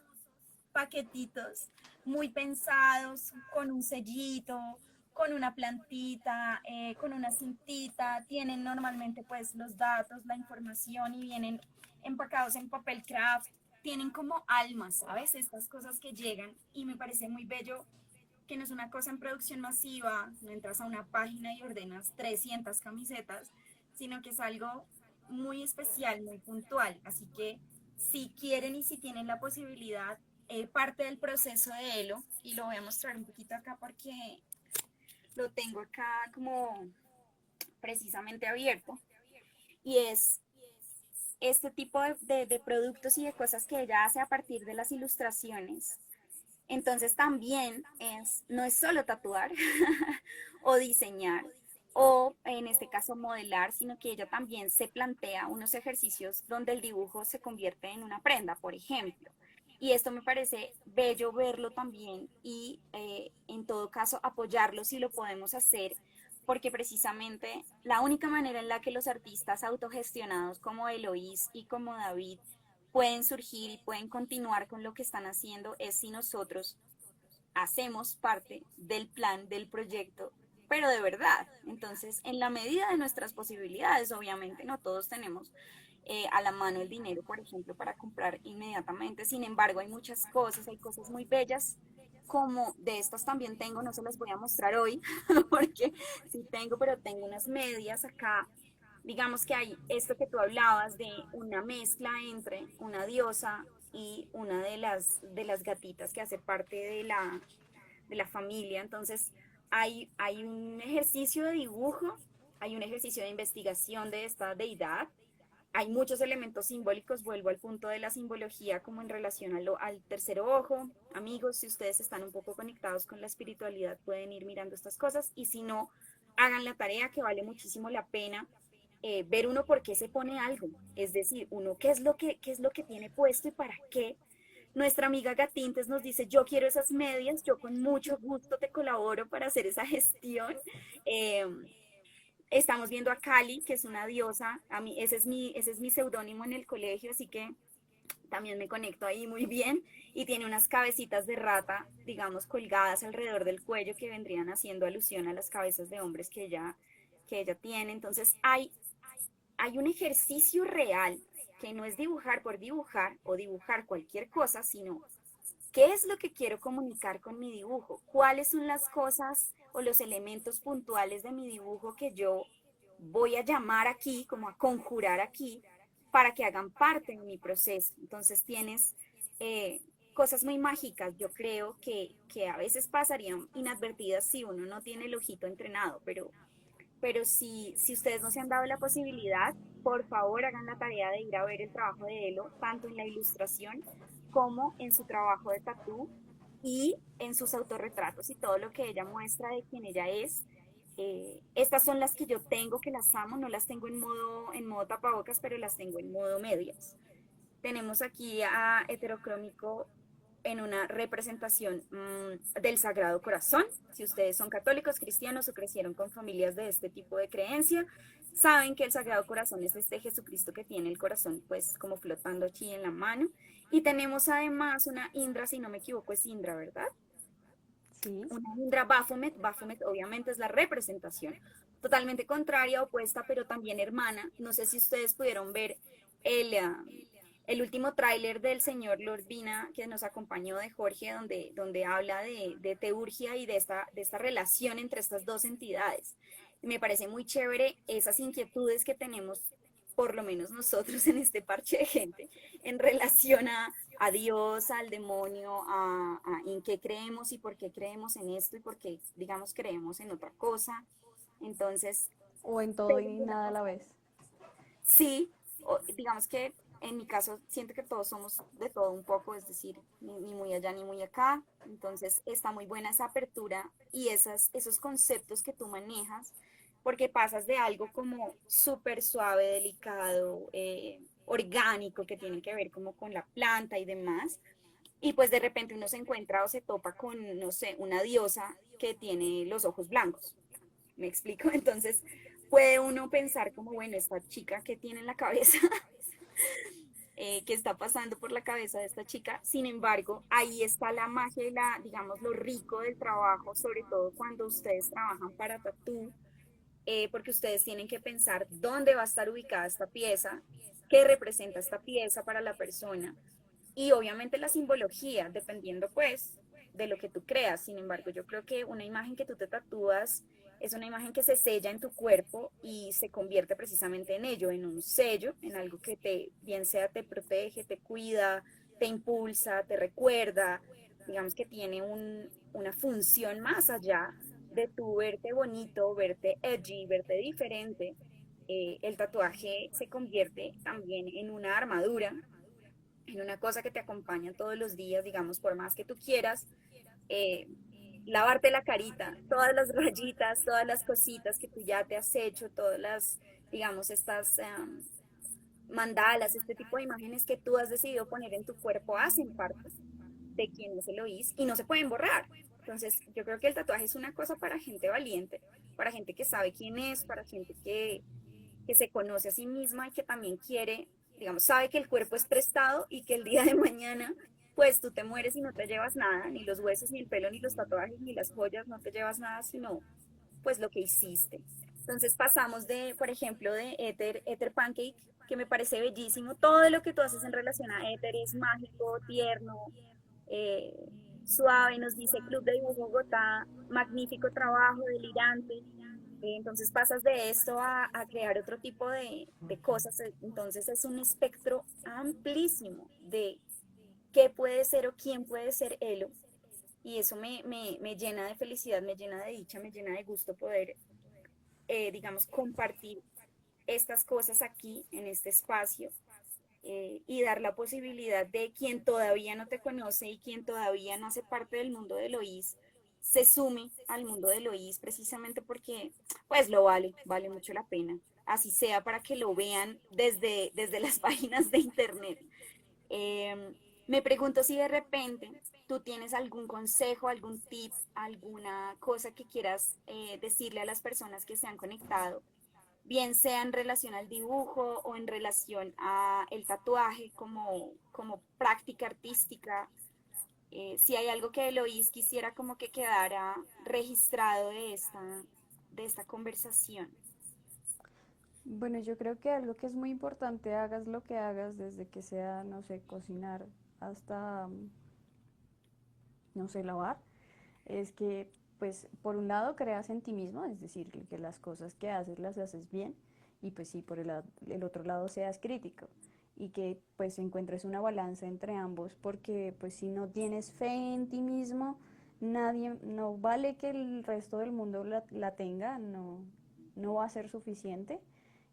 paquetitos muy pensados, con un sellito, con una plantita, con una cintita, tienen normalmente pues los datos, la información y vienen empacados en papel craft, tienen como almas, ¿sabes? Estas cosas que llegan y me parece muy bello que no es una cosa en producción masiva, no entras a una página y ordenas 300 camisetas, sino que es algo muy especial, muy puntual. Así que si quieren y si tienen la posibilidad, parte del proceso de Elo, y lo voy a mostrar un poquito acá porque lo tengo acá como precisamente abierto, y es este tipo de productos y de cosas que ella hace a partir de las ilustraciones. Entonces también no es solo tatuar o diseñar o en este caso modelar, sino que ella también se plantea unos ejercicios donde el dibujo se convierte en una prenda, por ejemplo. Y esto me parece bello verlo también y en todo caso apoyarlo si lo podemos hacer, porque precisamente la única manera en la que los artistas autogestionados como Eloís y como David pueden surgir y pueden continuar con lo que están haciendo es si nosotros hacemos parte del plan, del proyecto, pero de verdad. Entonces, en la medida de nuestras posibilidades, obviamente, no todos tenemos a la mano el dinero, por ejemplo, para comprar inmediatamente. Sin embargo, hay muchas cosas, hay cosas muy bellas, como de estas también tengo, no se las voy a mostrar hoy, porque sí tengo, pero tengo unas medias acá. Digamos que hay esto que tú hablabas de una mezcla entre una diosa y una de las gatitas que hace parte de la familia. Entonces, hay un ejercicio de dibujo, hay un ejercicio de investigación de esta deidad, hay muchos elementos simbólicos, vuelvo al punto de la simbología como en relación al tercer ojo. Amigos, si ustedes están un poco conectados con la espiritualidad, pueden ir mirando estas cosas y si no, hagan la tarea que vale muchísimo la pena ver uno por qué se pone algo, es decir, uno qué es lo que tiene puesto y para qué. Nuestra amiga Gatintes nos dice, yo quiero esas medias, yo con mucho gusto te colaboro para hacer esa gestión. Eh, Estamos viendo a Cali, que es una diosa, a mí ese es mi seudónimo en el colegio, así que también me conecto ahí muy bien, y tiene unas cabecitas de rata, digamos, colgadas alrededor del cuello que vendrían haciendo alusión a las cabezas de hombres que ella tiene. Entonces hay un ejercicio real que no es dibujar por dibujar o dibujar cualquier cosa, sino qué es lo que quiero comunicar con mi dibujo, cuáles son las cosas o los elementos puntuales de mi dibujo que yo voy a llamar aquí, como a conjurar aquí, para que hagan parte de mi proceso. Entonces tienes cosas muy mágicas, yo creo que a veces pasarían inadvertidas si uno no tiene el ojito entrenado, pero si ustedes no se han dado la posibilidad, por favor hagan la tarea de ir a ver el trabajo de Elo, tanto en la ilustración como en su trabajo de tatú y en sus autorretratos y todo lo que ella muestra de quién ella es. Estas son las que yo tengo, que las amo, no las tengo en modo tapabocas, pero las tengo en modo medias. Tenemos aquí a Heterocrómico en una representación del Sagrado Corazón. Si ustedes son católicos, cristianos o crecieron con familias de este tipo de creencia, saben que el Sagrado Corazón es este Jesucristo que tiene el corazón pues como flotando aquí en la mano. Y tenemos además una Indra, si no me equivoco es Indra, ¿verdad? Sí. Una Indra Baphomet. Baphomet obviamente es la representación totalmente contraria, opuesta, pero también hermana. No sé si ustedes pudieron ver el, el último tráiler del señor Lord Vina que nos acompañó de Jorge, donde habla de teurgia y de esta relación entre estas dos entidades. Me parece muy chévere esas inquietudes que tenemos, por lo menos nosotros en este parche de gente, en relación a Dios, al demonio, en qué creemos y por qué creemos en esto y por qué, digamos, creemos en otra cosa. Entonces, O en todo y desde la nada a la vez. sí, digamos que en mi caso siento que todos somos de todo un poco, es decir, ni muy allá ni muy acá. Entonces está muy buena esa apertura y esos conceptos que tú manejas, porque pasas de algo como súper suave, delicado, orgánico, que tiene que ver como con la planta y demás. Y pues de repente uno se encuentra o se topa con, no sé, una diosa que tiene los ojos blancos. ¿Me explico? Entonces puede uno pensar como, bueno, esta chica que tiene en la cabeza, que está pasando por la cabeza de esta chica. Sin embargo, ahí está la magia y la, digamos, lo rico del trabajo, sobre todo cuando ustedes trabajan para Tatú, porque ustedes tienen que pensar dónde va a estar ubicada esta pieza, qué representa esta pieza para la persona y obviamente la simbología, dependiendo pues de lo que tú creas. Sin embargo, yo creo que una imagen que tú te tatúas es una imagen que se sella en tu cuerpo y se convierte precisamente en ello, en un sello, en algo que te, bien sea te protege, te cuida, te impulsa, te recuerda, digamos que tiene una función más allá de tu verte bonito, verte edgy, verte diferente. El tatuaje se convierte también en una armadura, en una cosa que te acompaña todos los días, digamos, por más que tú quieras, eh, lavarte la carita, todas las rayitas, todas las cositas que tú ya te has hecho, todas las, digamos, estas mandalas, este tipo de imágenes que tú has decidido poner en tu cuerpo hacen parte de quien es Eloís y no se pueden borrar. Entonces, yo creo que el tatuaje es una cosa para gente valiente, para gente que sabe quién es, para gente que se conoce a sí misma y que también quiere digamos, sabe que el cuerpo es prestado y que el día de mañana, pues tú te mueres y no te llevas nada, ni los huesos, ni el pelo, ni los tatuajes, ni las joyas, no te llevas nada, sino pues lo que hiciste. Entonces pasamos de, por ejemplo, de Ether Pancake, que me parece bellísimo. Todo lo que tú haces en relación a Ether es mágico, tierno, eh, suave. Nos dice Club de Dibujo Bogotá, magnífico trabajo, delirante. Entonces pasas de esto a crear otro tipo de cosas. Entonces es un espectro amplísimo de qué puede ser o quién puede ser Elo. Y eso me llena de felicidad, me llena de dicha, me llena de gusto poder, digamos, compartir estas cosas aquí en este espacio, y dar la posibilidad de quien todavía no te conoce y quien todavía no hace parte del mundo de Loís se sume al mundo de Loís precisamente porque pues lo vale, vale mucho la pena. Así sea para que lo vean desde las páginas de internet. Eh, Me pregunto si de repente tú tienes algún consejo, algún tip, alguna cosa que quieras decirle a las personas que se han conectado, bien sea en relación al dibujo o en relación a el tatuaje como práctica artística. Si hay algo que Eloís quisiera como que quedara registrado de esta conversación. Bueno, yo creo que algo que es muy importante, hagas lo que hagas, desde que sea, no sé, cocinar hasta, no sé, lavar, es que, pues, por un lado creas en ti mismo, es decir, que las cosas que haces las haces bien, y pues sí, por el otro lado seas crítico, y que pues encuentres una balanza entre ambos, porque pues si no tienes fe en ti mismo, nadie, no vale que el resto del mundo la tenga, no, no va a ser suficiente,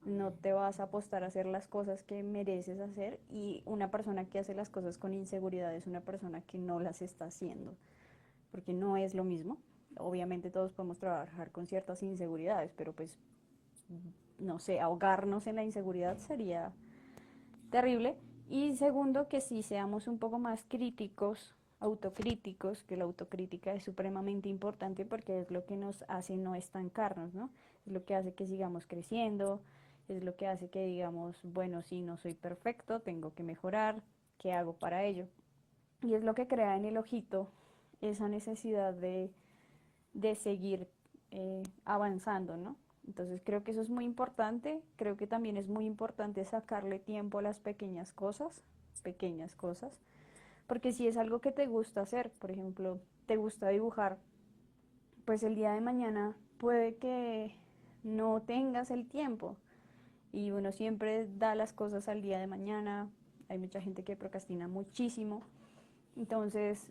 no te vas a apostar a hacer las cosas que mereces hacer, y una persona que hace las cosas con inseguridad es una persona que no las está haciendo, porque no es lo mismo. Obviamente todos podemos trabajar con ciertas inseguridades, pero pues, no sé, ahogarnos en la inseguridad sería terrible. Y segundo, que sí seamos un poco más críticos, autocríticos, que la autocrítica es supremamente importante porque es lo que nos hace no estancarnos, ¿no? Es lo que hace que sigamos creciendo, es lo que hace que digamos, bueno, sí, no soy perfecto, tengo que mejorar, ¿qué hago para ello? Y es lo que crea en el ojito esa necesidad de seguir avanzando, ¿no? Entonces creo que eso es muy importante, creo que también es muy importante sacarle tiempo a las pequeñas cosas, porque si es algo que te gusta hacer, por ejemplo, te gusta dibujar, pues el día de mañana puede que no tengas el tiempo y uno siempre da las cosas al día de mañana, hay mucha gente que procrastina muchísimo, entonces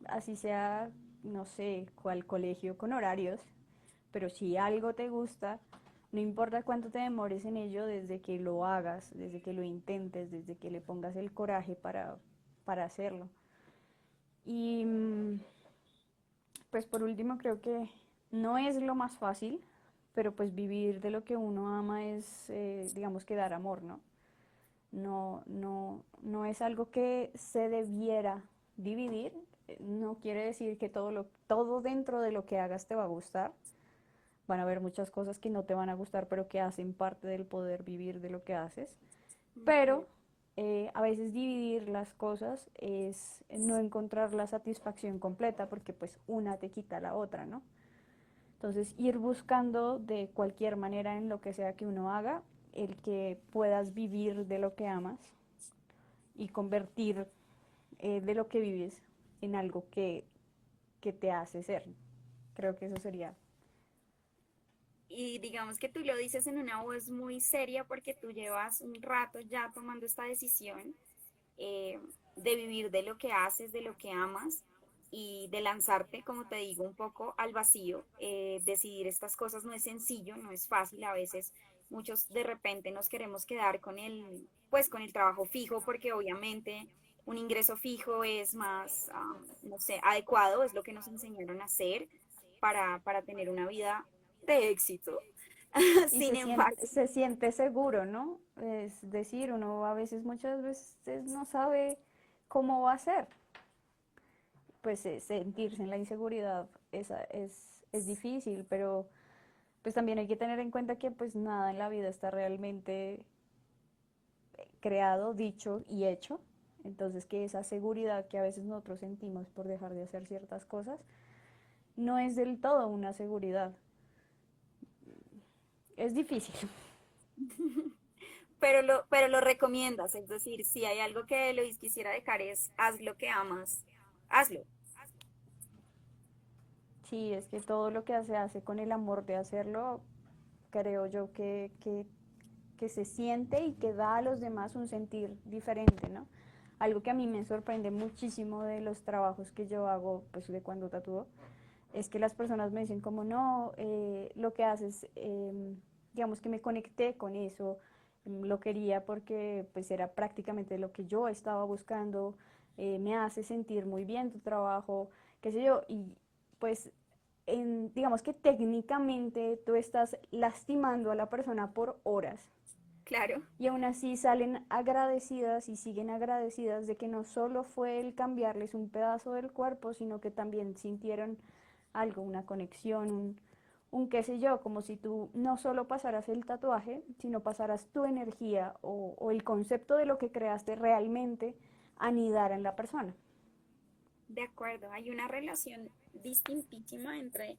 así sea, no sé, cuál colegio con horarios, pero si algo te gusta, no importa cuánto te demores en ello, desde que lo hagas, desde que lo intentes, desde que le pongas el coraje para hacerlo. Y pues por último creo que no es lo más fácil, pero pues vivir de lo que uno ama es, digamos que dar amor, ¿no? No es algo que se debiera dividir. No quiere decir que todo dentro de lo que hagas te va a gustar. Van a haber muchas cosas que no te van a gustar, pero que hacen parte del poder vivir de lo que haces. Pero a veces dividir las cosas es no encontrar la satisfacción completa porque pues una te quita la otra, ¿no? Entonces ir buscando de cualquier manera en lo que sea que uno haga, el que puedas vivir de lo que amas y convertir de lo que vives en algo que te hace ser. Creo que eso sería. Y digamos que tú lo dices en una voz muy seria porque tú llevas un rato ya tomando esta decisión, eh, de vivir de lo que haces, de lo que amas y de lanzarte, como te digo, un poco al vacío. Decidir estas cosas no es sencillo, no es fácil. A veces muchos de repente nos queremos quedar con pues, con el trabajo fijo porque obviamente un ingreso fijo es más, no sé, adecuado, es lo que nos enseñaron a hacer para tener una vida de éxito. Y Sin embargo, se siente seguro, ¿no? Es decir, uno a veces, muchas veces no sabe cómo va a ser. Pues sentirse en la inseguridad es difícil, pero pues también hay que tener en cuenta que pues nada en la vida está realmente creado, dicho y hecho. Entonces, que esa seguridad que a veces nosotros sentimos por dejar de hacer ciertas cosas, no es del todo una seguridad. Es difícil. Pero lo recomiendas, es decir, si hay algo que Eloís quisiera dejar es haz lo que amas, hazlo. Sí, es que todo lo que se hace con el amor de hacerlo, creo yo que se siente y que da a los demás un sentir diferente, ¿no? Algo que a mí me sorprende muchísimo de los trabajos que yo hago, pues de cuando tatúo, es que las personas me dicen como no, lo que haces, digamos que me conecté con eso, lo quería porque pues era prácticamente lo que yo estaba buscando, me hace sentir muy bien tu trabajo, qué sé yo, y pues digamos que técnicamente tú estás lastimando a la persona por horas, Claro, y aún así salen agradecidas y siguen agradecidas de que no solo fue el cambiarles un pedazo del cuerpo, sino que también sintieron algo, una conexión, un qué sé yo, como si tú no solo pasaras el tatuaje, sino pasaras tu energía o el concepto de lo que creaste realmente anidar en la persona. de acuerdo, hay una relación distintísima entre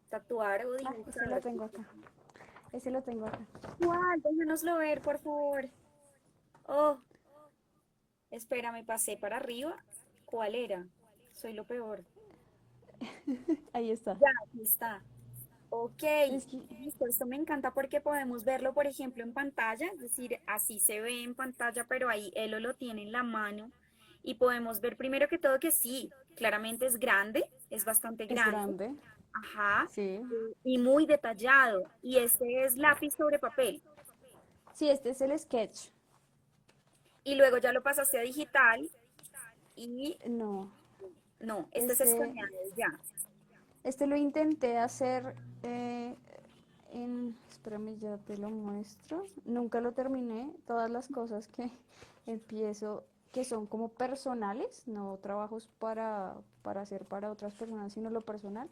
tatuar o Ah, ese lo dibujar. tengo acá. Ese lo tengo acá. ¿Cuál? Déjanoslo ver, por favor. Oh, espera, me pasé para arriba. ¿Cuál era? Soy lo peor. Ahí está. Ya, aquí está. Ok, Es que, listo, esto me encanta porque podemos verlo, por ejemplo, en pantalla, es decir, así se ve en pantalla, pero ahí Elo lo tiene en la mano y podemos ver primero que todo que sí, claramente es grande, es bastante es grande, grande, ajá, sí. y muy detallado. Y este es lápiz sobre papel. Sí, este es el sketch. Y luego ya lo pasaste a digital y No, no, este es este, escaneado ya. este lo intenté hacer espérame, ya te lo muestro. Nunca lo terminé. Todas las cosas que empiezo, que son como personales, no trabajos para hacer para otras personas, sino lo personal,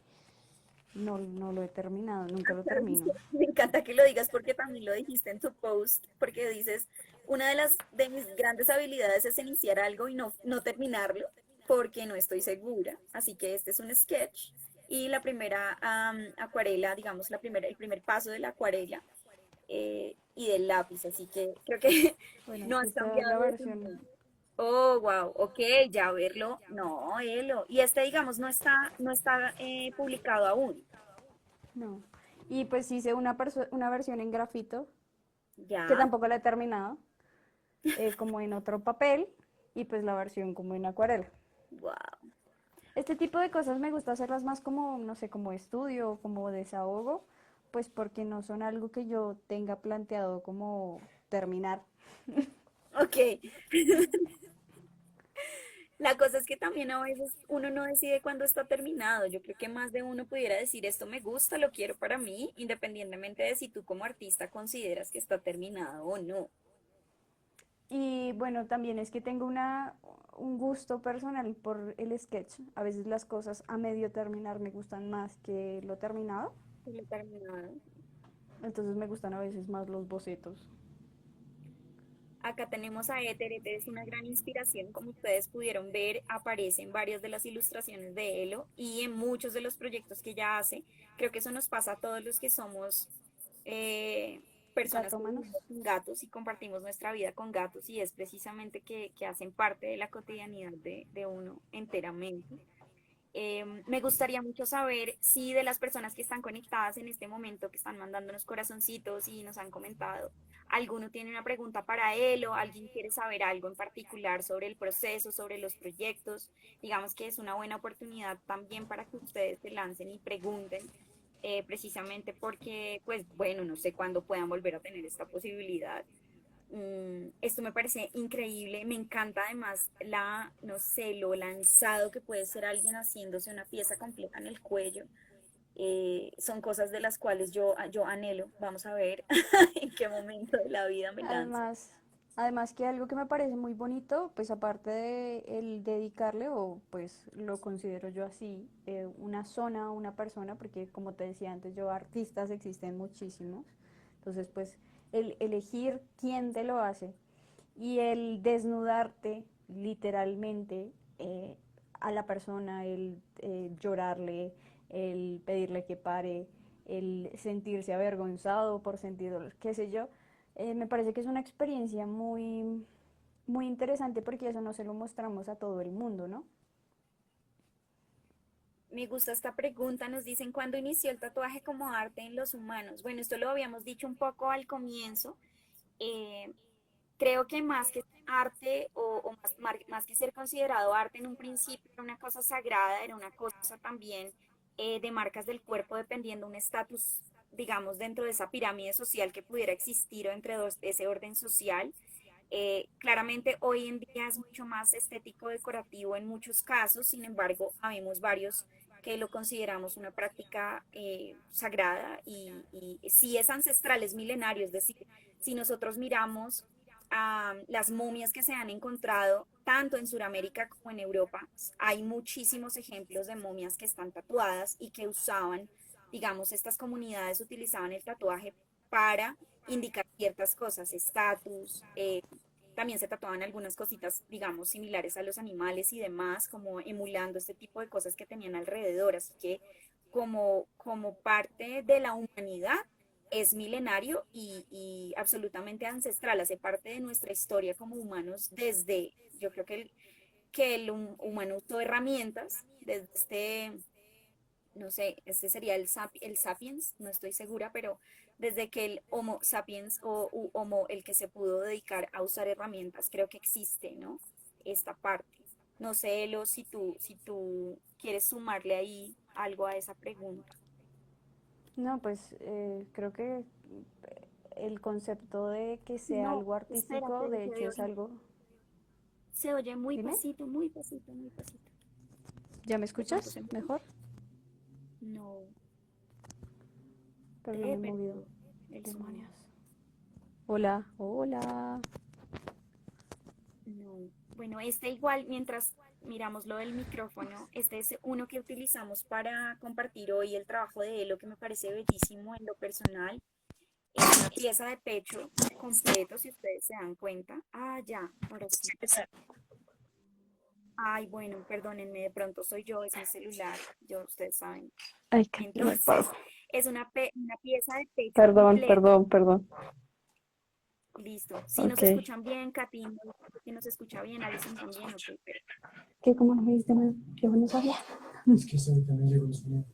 no lo he terminado, nunca lo Claro que sí. termino. Me encanta que lo digas porque también lo dijiste en tu post, porque dices, una de mis grandes habilidades es iniciar algo y no terminarlo porque no estoy segura. Así que este es un sketch y la primera acuarela, digamos, el primer paso de la acuarela y del lápiz. Así que creo que Bueno, no aquí has está la cambiado de versión. opinión. Oh, wow, ok, ya verlo. No, Elo. Y este, digamos, no está publicado aún. No. Y pues hice una versión en grafito, que Ya. tampoco la he terminado, como en otro papel, y pues la versión como en acuarela. Wow. Este tipo de cosas me gusta hacerlas más como, no sé, como estudio, como desahogo, pues porque no son algo que yo tenga planteado como terminar. Ok. La cosa es que también a veces uno no decide cuándo está terminado. Yo creo que más de uno pudiera decir esto me gusta, lo quiero para mí, independientemente de si tú como artista consideras que está terminado o no. Y bueno, también es que tengo un gusto personal por el sketch. A veces las cosas a medio terminar me gustan más que lo terminado, Sí, lo terminado. entonces me gustan a veces más los bocetos. Acá tenemos a Éter. Éter es una gran inspiración, como ustedes pudieron ver, aparece en varias de las ilustraciones de Elo y en muchos de los proyectos que ella hace. Creo que eso nos pasa a todos los que somos eh, personas que Gatómanos. vivimos con gatos y compartimos nuestra vida con gatos y es precisamente que hacen parte de la cotidianidad de uno enteramente. Me gustaría mucho saber si de las personas que están conectadas en este momento, que están mandándonos corazoncitos y nos han comentado, alguno tiene una pregunta para él o alguien quiere saber algo en particular sobre el proceso, sobre los proyectos. Digamos que es una buena oportunidad también para que ustedes se lancen y pregunten, precisamente porque, pues bueno, no sé cuándo puedan volver a tener esta posibilidad. Esto me parece increíble, me encanta además no sé, lo lanzado que puede ser alguien haciéndose una pieza completa en el cuello. Son cosas de las cuales yo anhelo. Vamos a ver en qué momento de la vida me lanzo. Además, además que algo que me parece muy bonito, pues aparte de el dedicarle, o pues lo considero yo así, una zona a una persona, porque como te decía antes, yo artistas existen muchísimos, entonces pues el elegir quién te lo hace y el desnudarte literalmente a la persona, el llorarle, el pedirle que pare, el sentirse avergonzado por sentir dolor, qué sé yo, me parece que es una experiencia muy interesante porque eso no se lo mostramos a todo el mundo, ¿no? Me gusta esta pregunta. Nos dicen cuándo inició el tatuaje como arte en los humanos. Bueno, esto lo habíamos dicho un poco al comienzo. Eh, Creo que más que arte o más que ser considerado arte en un principio, era una cosa sagrada, era una cosa también de marcas del cuerpo, dependiendo un estatus, digamos, dentro de esa pirámide social que pudiera existir o entre ese orden social. Claramente hoy en día es mucho más estético decorativo en muchos casos, sin embargo, habemos varios que lo consideramos una práctica sagrada y sí es ancestral, es milenario, es decir, si nosotros miramos las momias que se han encontrado tanto en Sudamérica como en Europa, hay muchísimos ejemplos de momias que están tatuadas y que usaban, digamos, estas comunidades utilizaban el tatuaje para indicar ciertas cosas, estatus, también se tatuaban algunas cositas, digamos, similares a los animales y demás, como emulando este tipo de cosas que tenían alrededor. Así que como parte de la humanidad es milenario y absolutamente ancestral, hace parte de nuestra historia como humanos desde, yo creo que el humano usó herramientas desde no sé, este sería el sapiens, no estoy segura, pero desde que el Homo sapiens o Homo, el que se pudo dedicar a usar herramientas, creo que existe, ¿no? Esta parte. No sé, Elo, si tú quieres sumarle ahí algo a esa pregunta. No, pues creo que el concepto de que sea No, algo artístico, espérate, de hecho es algo... se oye muy Dime, pasito, muy pasito, muy pasito. ¿ya me De pronto escuchas se me... mejor? No, Pero te no me he he movido. perdido el sonido. Demonios. Hola, hola. No. Bueno, este igual, mientras miramos lo del micrófono, este es uno que utilizamos para compartir hoy el trabajo de Elo, que me parece bellísimo en lo personal. Es una pieza de pecho completo, si ustedes se dan cuenta. Ah, ya, ahora sí. Ay, bueno, perdónenme, de pronto soy yo, es mi celular, yo, ustedes saben. Ay, qué Entonces, es una pieza de pecho perdón, completo. perdón, perdón. Listo. Si nos Ok. escuchan bien, Katy, si nos escucha bien, Alison también, ok, ¿Qué? ¿Cómo no me diste nada? Yo no sabía. Es que eso también llegó el sonido.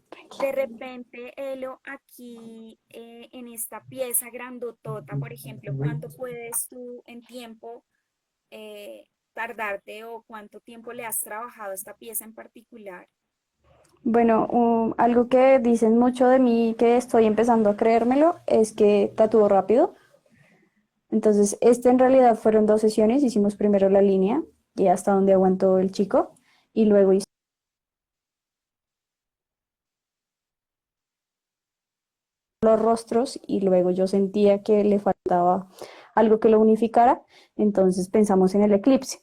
de repente, Elo, aquí en esta pieza grandotota, por ejemplo, ¿cuánto puedes tú en tiempo tardarte o cuánto tiempo le has trabajado a esta pieza en particular? Bueno, algo que dicen mucho de mí que estoy empezando a creérmelo es que tatúo rápido. Entonces, este en realidad fueron 2 sesiones. Hicimos primero la línea y hasta donde aguantó el chico y luego hicimos los rostros y luego yo sentía que le faltaba algo que lo unificara, entonces pensamos en el eclipse.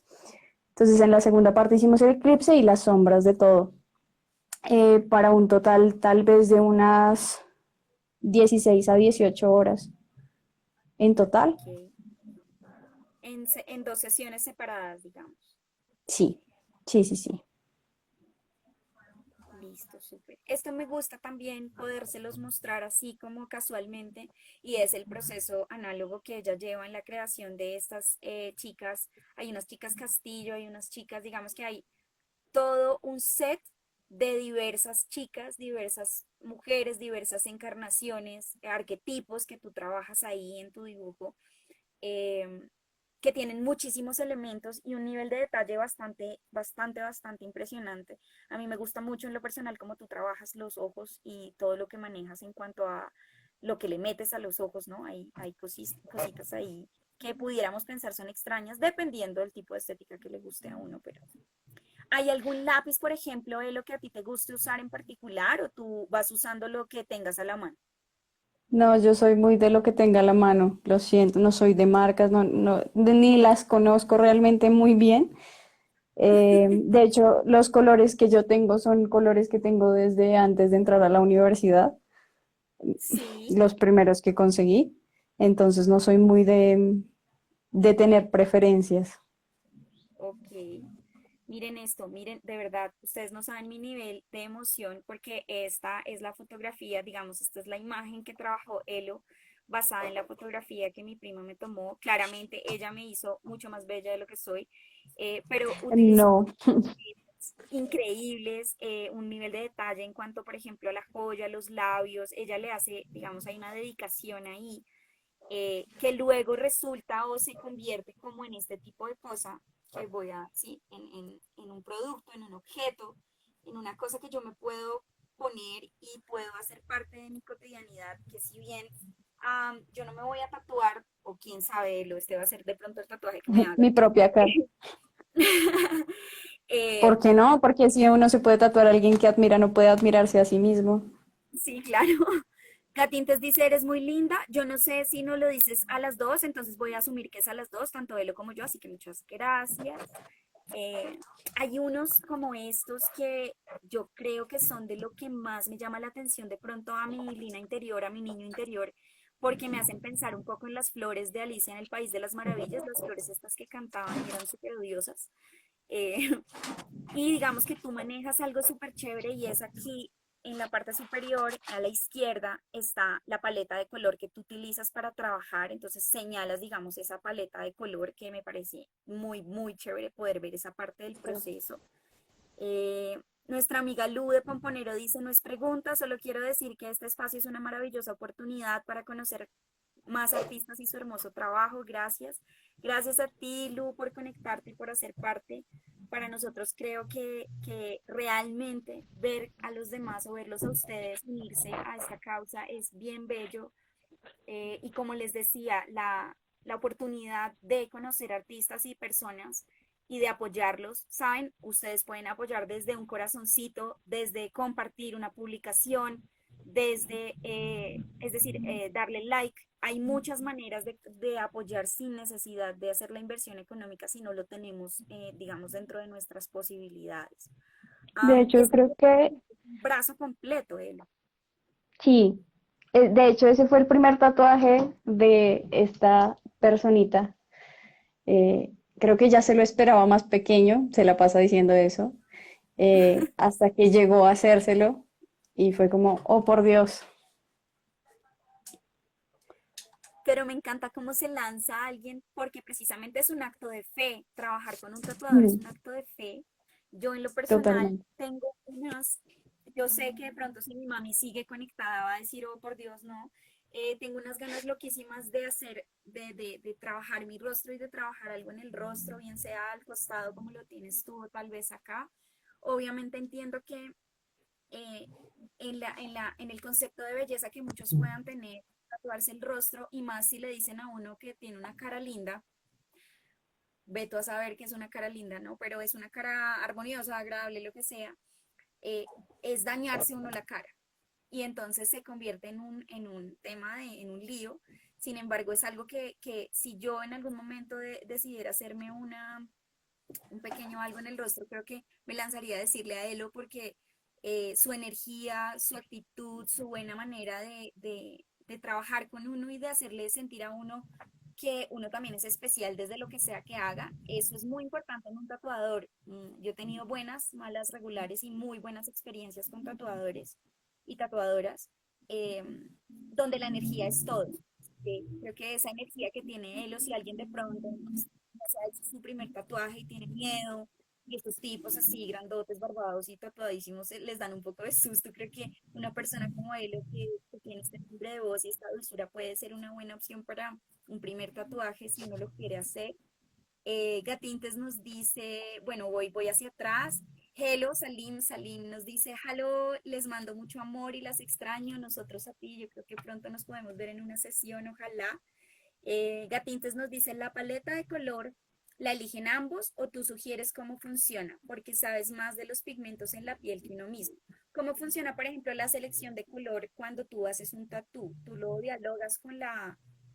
Entonces en la segunda parte hicimos el eclipse y las sombras de todo, para un total tal vez de unas 16 a 18 horas en total. Ok. En dos sesiones separadas, digamos. Sí, sí, sí, sí. Listo, súper. Esto me gusta también podérselos mostrar así como casualmente y es el proceso análogo que ella lleva en la creación de estas chicas. Hay unas chicas castillo, hay unas chicas, digamos que hay todo un set de diversas chicas, diversas mujeres, diversas encarnaciones, arquetipos que tú trabajas ahí en tu dibujo, eh, que tienen muchísimos elementos y un nivel de detalle bastante impresionante. A mí me gusta mucho en lo personal cómo tú trabajas los ojos y todo lo que manejas en cuanto a lo que le metes a los ojos, ¿no? Hay cositas ahí que pudiéramos pensar son extrañas dependiendo del tipo de estética que le guste a uno, pero ¿hay algún lápiz, por ejemplo, de lo que a ti te guste usar en particular o tú vas usando lo que tengas a la mano? No, yo soy muy de lo que tenga a la mano, lo siento, no soy de marcas, ni las conozco realmente muy bien. De hecho, los colores que yo tengo son colores que tengo desde antes de entrar a la universidad, Sí, los primeros que conseguí. Entonces no soy muy de tener preferencias. Ok. Miren esto, miren, de verdad, ustedes no saben mi nivel de emoción porque esta es la fotografía, digamos, esta es la imagen que trabajó Elo basada en la fotografía que mi prima me tomó. Claramente ella me hizo mucho más bella de lo que soy, pero utilizó No, increíbles, un nivel de detalle en cuanto, por ejemplo, a la joya, los labios, ella le hace, digamos, hay una dedicación ahí que luego resulta o se convierte como en este tipo de cosa que voy a, sí, en un producto, en un objeto, en una cosa que yo me puedo poner y puedo hacer parte de mi cotidianidad, que si bien yo no me voy a tatuar, o quién sabe, lo este va a ser de pronto el tatuaje que me haga. mi propia cara. Eh, ¿Por qué no? Porque si uno se puede tatuar a alguien que admira, no puede admirarse a sí mismo. sí, claro. Gatintes dice, eres muy linda. Yo no sé si no lo dices a las dos, entonces voy a asumir que es a las dos, tanto Elo como yo, así que muchas gracias. Eh, Hay unos como estos que yo creo que son de lo que más me llama la atención de pronto a mi Lina interior, a mi niño interior, porque me hacen pensar un poco en las flores de Alicia en el País de las Maravillas, las flores estas que cantaban y eran súper odiosas. Eh, y digamos que tú manejas algo súper chévere y es aquí en la parte superior, a la izquierda, está la paleta de color que tú utilizas para trabajar. Entonces señalas, digamos, esa paleta de color que me parece muy, muy chévere poder ver esa parte del proceso. Nuestra amiga Lu de Pomponero dice, no es pregunta, solo quiero decir que este espacio es una maravillosa oportunidad para conocer más artistas y su hermoso trabajo. Gracias. Gracias a ti, Lu, por conectarte y por hacer parte. Para nosotros creo que realmente ver a los demás o verlos a ustedes unirse a esta causa es bien bello. Y como les decía, la oportunidad de conocer artistas y personas y de apoyarlos, ¿saben? Ustedes pueden apoyar desde un corazoncito, desde compartir una publicación, desde, es decir, darle like. Hay muchas maneras de apoyar sin necesidad de hacer la inversión económica si no lo tenemos, digamos, dentro de nuestras posibilidades. De hecho, Este creo que un brazo completo, Elo. sí. De hecho, ese fue el primer tatuaje de esta personita. Creo que ya se lo esperaba más pequeño, se la pasa diciendo eso, hasta que llegó a hacérselo y fue como, oh por Dios. Pero me encanta cómo se lanza a alguien porque precisamente es un acto de fe. Trabajar con un tatuador es Mm, un acto de fe. Yo en lo personal totalmente. tengo unas, yo sé que de pronto si mi mami sigue conectada va a decir, oh por Dios, no. Tengo unas ganas loquísimas de hacer, de trabajar mi rostro y de trabajar algo en el rostro, bien sea al costado como lo tienes tú, o tal vez acá. Obviamente entiendo que eh, en el concepto de belleza que muchos puedan tener, tatuarse el rostro y más si le dicen a uno que tiene una cara linda, veto a saber que es una cara linda, ¿no? Pero es una cara armoniosa, agradable, lo que sea, eh, es dañarse uno la cara y entonces se convierte en un tema, en un lío. Sin embargo, es algo que si yo en algún momento decidiera hacerme un pequeño algo en el rostro, creo que me lanzaría a decirle a Elo porque su energía, su actitud, su buena manera de trabajar con uno y de hacerle sentir a uno que uno también es especial desde lo que sea que haga, eso es muy importante en un tatuador. Yo he tenido buenas, malas, regulares y muy buenas experiencias con tatuadores y tatuadoras, eh, donde la energía es todo. ¿Sí? Creo que esa energía que tiene él, o si alguien de pronto se ha hecho su primer tatuaje y tiene miedo, y estos tipos así grandotes, barbados y tatuadísimos les dan un poco de susto. Creo que una persona como él, que tiene este timbre de voz y esta dulzura, puede ser una buena opción para un primer tatuaje si uno lo quiere hacer. Gatintes nos dice, bueno, voy hacia atrás. Hello, Salim nos dice, hello, les mando mucho amor y las extraño, nosotros a ti, yo creo que pronto nos podemos ver en una sesión, ojalá. Gatintes nos dice, la paleta de color, ¿la eligen ambos o tú sugieres cómo funciona? Porque sabes más de los pigmentos en la piel que uno mismo. ¿Cómo funciona, por ejemplo, la selección de color cuando tú haces un tatú? ¿Tú lo dialogas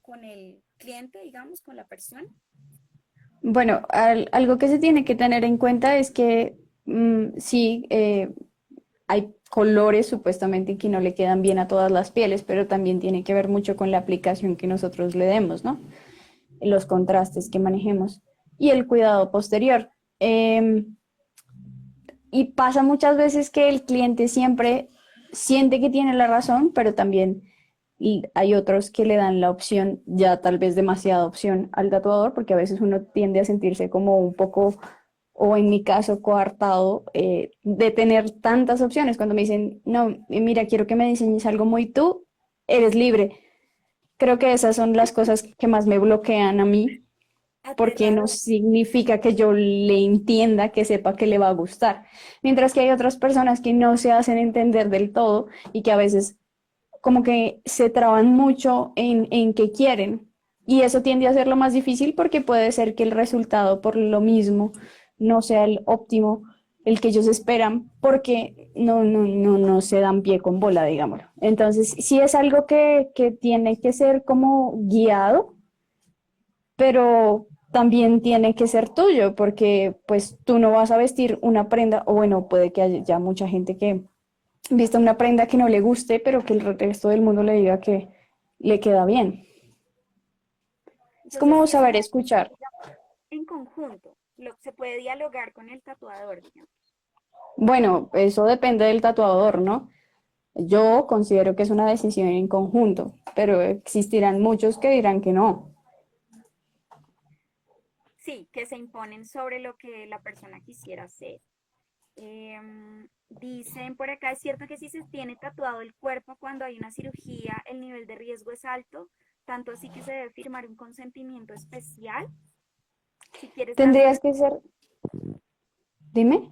con el cliente, digamos, con la persona? Bueno, algo que se tiene que tener en cuenta es que sí, hay colores supuestamente que no le quedan bien a todas las pieles, pero también tiene que ver mucho con la aplicación que nosotros le demos, ¿no? los contrastes que manejemos y el cuidado posterior. Y pasa muchas veces que el cliente siempre siente que tiene la razón, pero también y hay otros que le dan la opción, ya tal vez demasiada opción al tatuador, porque a veces uno tiende a sentirse como un poco, o en mi caso, coartado, de tener tantas opciones. Cuando me dicen, no, mira, quiero que me diseñes algo muy tú, eres libre. Creo que esas son las cosas que más me bloquean a mí, porque no Aterrador. significa que yo le entienda, que sepa que le va a gustar. Mientras que hay otras personas que no se hacen entender del todo y que a veces como que se traban mucho en qué quieren. Y eso tiende a ser lo más difícil porque puede ser que el resultado por lo mismo no sea el óptimo, el que ellos esperan, porque no se dan pie con bola, digámoslo. Entonces, sí es algo que tiene que ser como guiado, pero también tiene que ser tuyo, porque pues tú no vas a vestir una prenda, o bueno, puede que haya ya mucha gente que vista una prenda que no le guste, pero que el resto del mundo le diga que le queda bien. Es Entonces, como sí es saber una escuchar. en conjunto. Se puede dialogar con el tatuador, digamos. Bueno, eso depende del tatuador, ¿no? Yo considero que es una decisión en conjunto, pero existirán muchos que dirán que no. Sí, que se imponen sobre lo que la persona quisiera hacer. Dicen por acá, ¿es cierto que si se tiene tatuado el cuerpo cuando hay una cirugía, el nivel de riesgo es alto? Tanto así que se debe firmar un consentimiento especial. Si quieres más, Tendrías que ser, dime,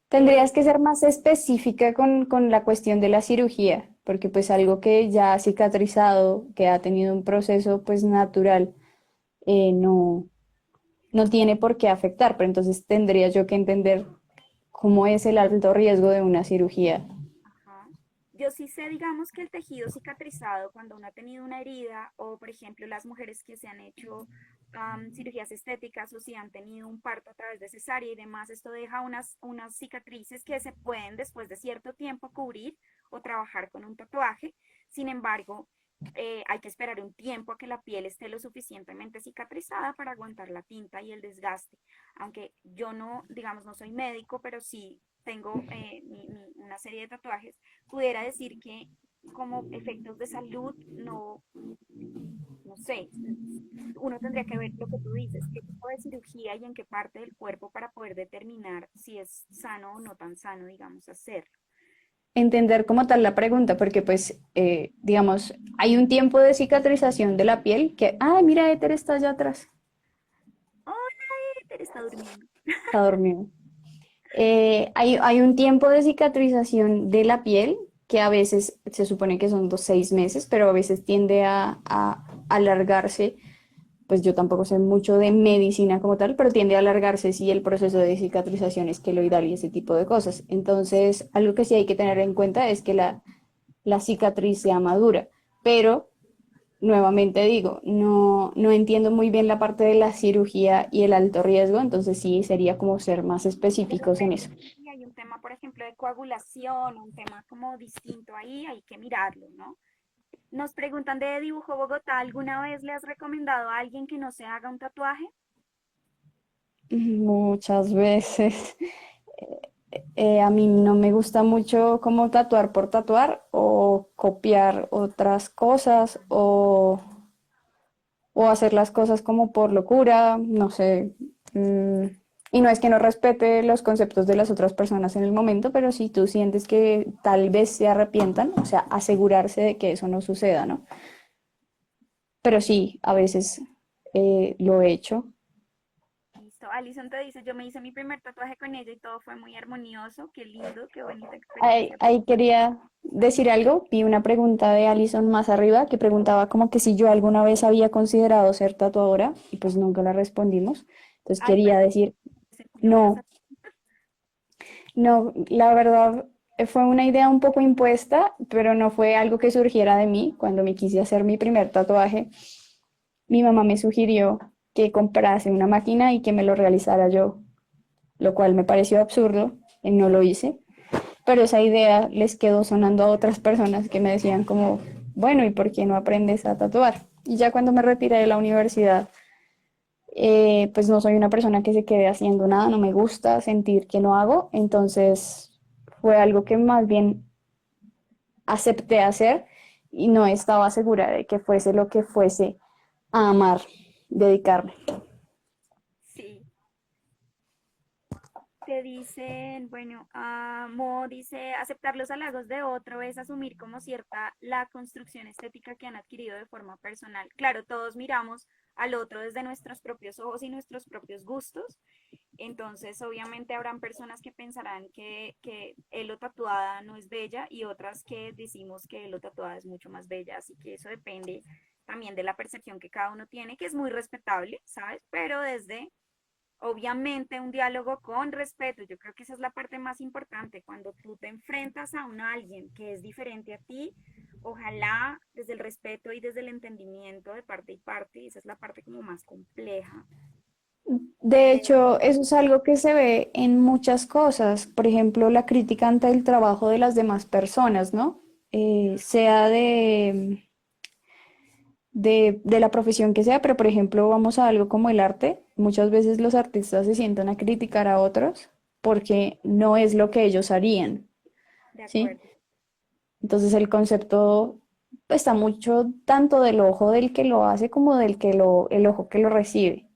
tendrías eh, que ser más específica con la cuestión de la cirugía, porque pues algo que ya ha cicatrizado, que ha tenido un proceso pues natural, no, no tiene por qué afectar, pero entonces tendría yo que entender cómo es el alto riesgo de una cirugía. ajá. Yo sí sé, digamos, que el tejido cicatrizado, cuando uno ha tenido una herida, o por ejemplo las mujeres que se han hecho cirugías estéticas o si han tenido un parto a través de cesárea y demás, esto deja unas cicatrices que se pueden después de cierto tiempo cubrir o trabajar con un tatuaje. Sin embargo, hay que esperar un tiempo a que la piel esté lo suficientemente cicatrizada para aguantar la tinta y el desgaste. Aunque yo no, digamos, no soy médico, pero sí tengo una serie de tatuajes, pudiera decir que como efectos de salud, no sé, uno tendría que ver lo que tú dices, qué tipo de cirugía y en qué parte del cuerpo para poder determinar si es sano o no tan sano, digamos, hacerlo. Entender como tal la pregunta, porque pues, digamos, hay un tiempo de cicatrización de la piel que, ay, mira, Éter está allá atrás, Hola, Éter, está durmiendo. está dormido. Hay un tiempo de cicatrización de la piel que a veces se supone que son 6 meses, pero a veces tiende a alargarse. Pues yo tampoco sé mucho de medicina como tal, pero tiende a alargarse si el proceso de cicatrización es queloidal y ese tipo de cosas. Entonces, algo que sí hay que tener en cuenta es que la cicatriz sea madura, pero nuevamente digo, no entiendo muy bien la parte de la cirugía y el alto riesgo, entonces sí sería como ser más De específicos en eso. repente, si hay un tema, por ejemplo, de coagulación, un tema como distinto ahí, hay que mirarlo, ¿no? Nos preguntan de Dibujo Bogotá, ¿alguna vez le has recomendado a alguien que no se haga un tatuaje? Muchas veces. A mí no me gusta mucho como tatuar por tatuar o copiar otras cosas o hacer las cosas como por locura, no sé. Y no es que no respete los conceptos de las otras personas en el momento, pero si tú sientes que tal vez se arrepientan, o sea, asegurarse de que eso no suceda, ¿no? Pero sí, a veces lo he hecho. Listo. Alison te dice, yo me hice mi primer tatuaje con ella y todo fue muy armonioso, qué lindo, qué bonita Ahí, experiencia. ahí quería decir algo. Vi una pregunta de Alison más arriba que preguntaba como que si yo alguna vez había considerado ser tatuadora y pues nunca la respondimos. Entonces Ay, quería perdón, decir, se cumplió esa. no, no, la verdad fue una idea un poco impuesta, pero no fue algo que surgiera de mí. Cuando me quise hacer mi primer tatuaje, mi mamá me sugirió que comprase una máquina y que me lo realizara yo, lo cual me pareció absurdo y no lo hice. Pero esa idea les quedó sonando a otras personas que me decían como, bueno, ¿y por qué no aprendes a tatuar? Y ya cuando me retiré de la universidad, pues no soy una persona que se quede haciendo nada, no me gusta sentir que no hago, entonces fue algo que más bien acepté hacer y no estaba segura de que fuese lo que fuese a amar, dedicarme. Sí. Te dicen, bueno, Mo dice, aceptar los halagos de otro es asumir como cierta la construcción estética que han adquirido de forma personal. Claro, todos miramos al otro desde nuestros propios ojos y nuestros propios gustos. Entonces, obviamente habrán personas que pensarán que Elo tatuada no es bella y otras que decimos que Elo tatuada es mucho más bella. Así que eso depende también de la percepción que cada uno tiene, que es muy respetable, ¿sabes? Pero desde obviamente un diálogo con respeto, yo creo que esa es la parte más importante, cuando tú te enfrentas a alguien que es diferente a ti, ojalá desde el respeto y desde el entendimiento de parte y parte, esa es la parte como más compleja. De De, hecho, eso es algo que se ve en muchas cosas, por ejemplo, la crítica ante el trabajo de las demás personas, ¿no? Sea de la profesión que sea, pero por ejemplo, vamos a algo como el arte. Muchas veces los artistas se sientan a criticar a otros porque no es lo que ellos harían, de ¿sí? acuerdo. Entonces el concepto está mucho tanto del ojo del que lo hace como el ojo que lo recibe.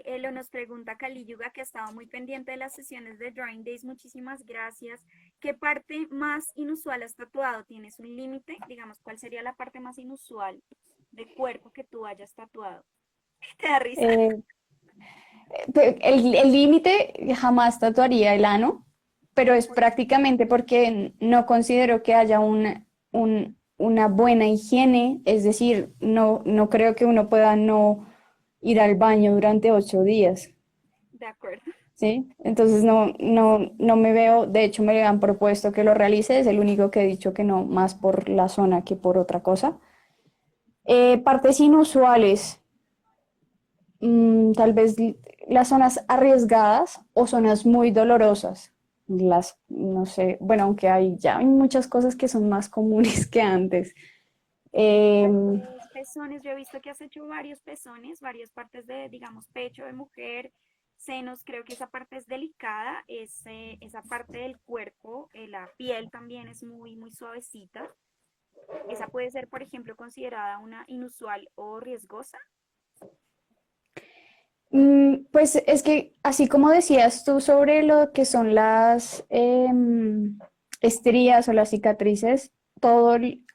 Elo nos pregunta Cali Yuga, que ha estado muy pendiente de las sesiones de Drawing Days. Muchísimas gracias. ¿Qué parte más inusual has tatuado? ¿Tienes un límite? Digamos, ¿cuál sería la parte más inusual de cuerpo que tú hayas tatuado? ¿Te da risa? Eh, el límite jamás tatuaría el ano, pero es prácticamente porque no considero que haya una buena higiene, es decir, no creo que uno pueda no ir al baño durante 8 días, De acuerdo. ¿sí? Entonces no me veo, de hecho me han propuesto que lo realice, es el único que he dicho que no, más por la zona que por otra cosa. Partes inusuales, tal vez las zonas arriesgadas o zonas muy dolorosas. No sé, bueno, aunque hay muchas cosas que son más comunes que antes. Eh, Tal vez pezones, yo he visto que has hecho varios pezones, varias partes de, digamos, pecho de mujer, senos, creo que esa parte es delicada, esa parte del cuerpo, la piel también es muy, muy suavecita. Esa puede ser, por ejemplo, considerada una inusual o riesgosa. pues es que, así como decías tú sobre lo que son las estrías o las cicatrices,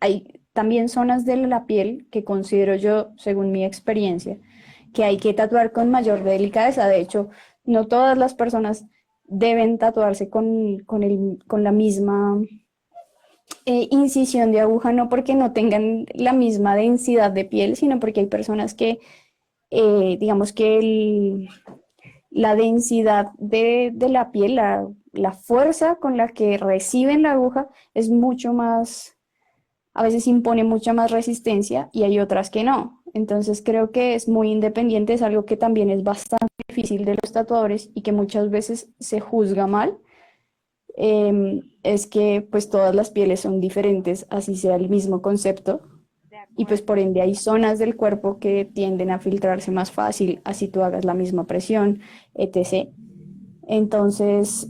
hay también zonas de la piel que considero yo, según mi experiencia, que hay que tatuar con mayor delicadeza. De hecho, no todas las personas deben tatuarse con la misma incisión de aguja, no porque no tengan la misma densidad de piel, sino porque hay personas que, digamos que la densidad de la piel, la fuerza con la que reciben la aguja es mucho más, a veces impone mucha más resistencia y hay otras que no. Entonces creo que es muy independiente, es algo que también es bastante difícil de los tatuadores y que muchas veces se juzga mal. Es que pues todas las pieles son diferentes, así sea el mismo concepto, De y pues acuerdo. por ende hay zonas del cuerpo que tienden a filtrarse más fácil, así tú hagas la misma presión, etc. Entonces,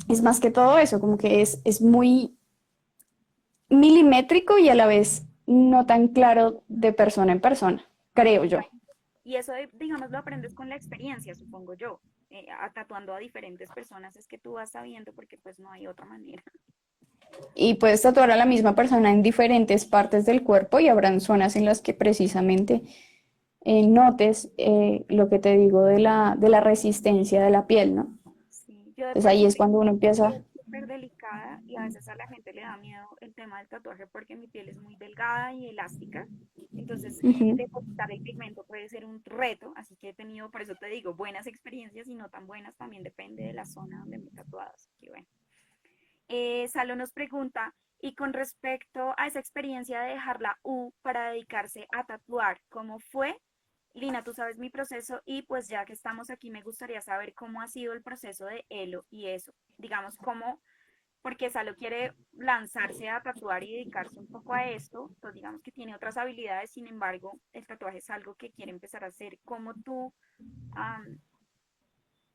es más que todo eso, como que es muy milimétrico y a la vez no tan claro de persona en persona, creo yo. Bueno, y eso, digamos, lo aprendes con la experiencia, supongo yo. Tatuando a diferentes personas es que tú vas sabiendo porque pues no hay otra manera. Y puedes tatuar a la misma persona en diferentes partes del cuerpo y habrán zonas en las que precisamente notes lo que te digo de la resistencia de la piel, ¿no? Sí, yo de Entonces por ahí sí es tengo cuando uno una empieza. piel súper delicada y a veces a la gente le da miedo el tema del tatuaje porque mi piel es muy delgada y elástica. Entonces, Ujú. depositar el pigmento puede ser un reto, así que he tenido, por eso te digo, buenas experiencias y no tan buenas, también depende de la zona donde me he tatuado. Así que bueno. Salo nos pregunta, y con respecto a esa experiencia de dejar la U para dedicarse a tatuar, ¿cómo fue? Lina, tú sabes mi proceso y pues ya que estamos aquí me gustaría saber cómo ha sido el proceso de Elo y eso, digamos, cómo porque Salo quiere lanzarse a tatuar y dedicarse un poco a esto, pues digamos que tiene otras habilidades, sin embargo, el tatuaje es algo que quiere empezar a hacer. ¿Cómo tú am,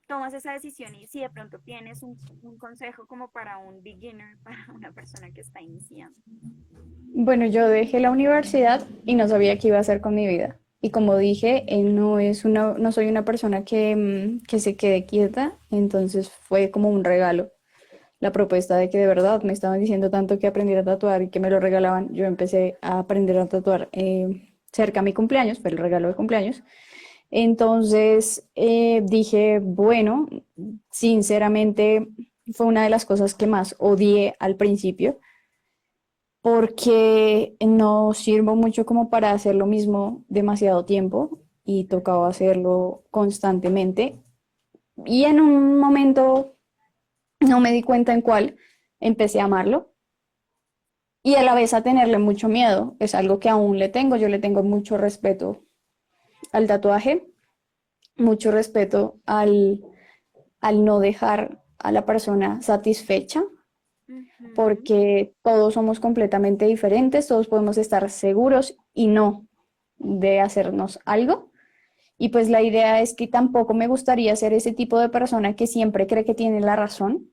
tomas esa decisión y si de pronto tienes un consejo como para un beginner, para una persona que está iniciando? Bueno, yo dejé la universidad y no sabía qué iba a hacer con mi vida. Y como dije, no soy una persona que se quede quieta, entonces fue como un regalo. La propuesta de que de verdad me estaban diciendo tanto que aprendiera a tatuar y que me lo regalaban, yo empecé a aprender a tatuar cerca a mi cumpleaños, fue el regalo de cumpleaños. Entonces dije, bueno, sinceramente fue una de las cosas que más odié al principio porque no sirvo mucho como para hacer lo mismo demasiado tiempo y tocaba hacerlo constantemente. Y en un momento, no me di cuenta en cuál, empecé a amarlo y a la vez a tenerle mucho miedo. Es algo que aún le tengo, yo le tengo mucho respeto al tatuaje, mucho respeto al no dejar a la persona satisfecha, Ujú. porque todos somos completamente diferentes, todos podemos estar seguros y no de hacernos algo. Y pues la idea es que tampoco me gustaría ser ese tipo de persona que siempre cree que tiene la razón.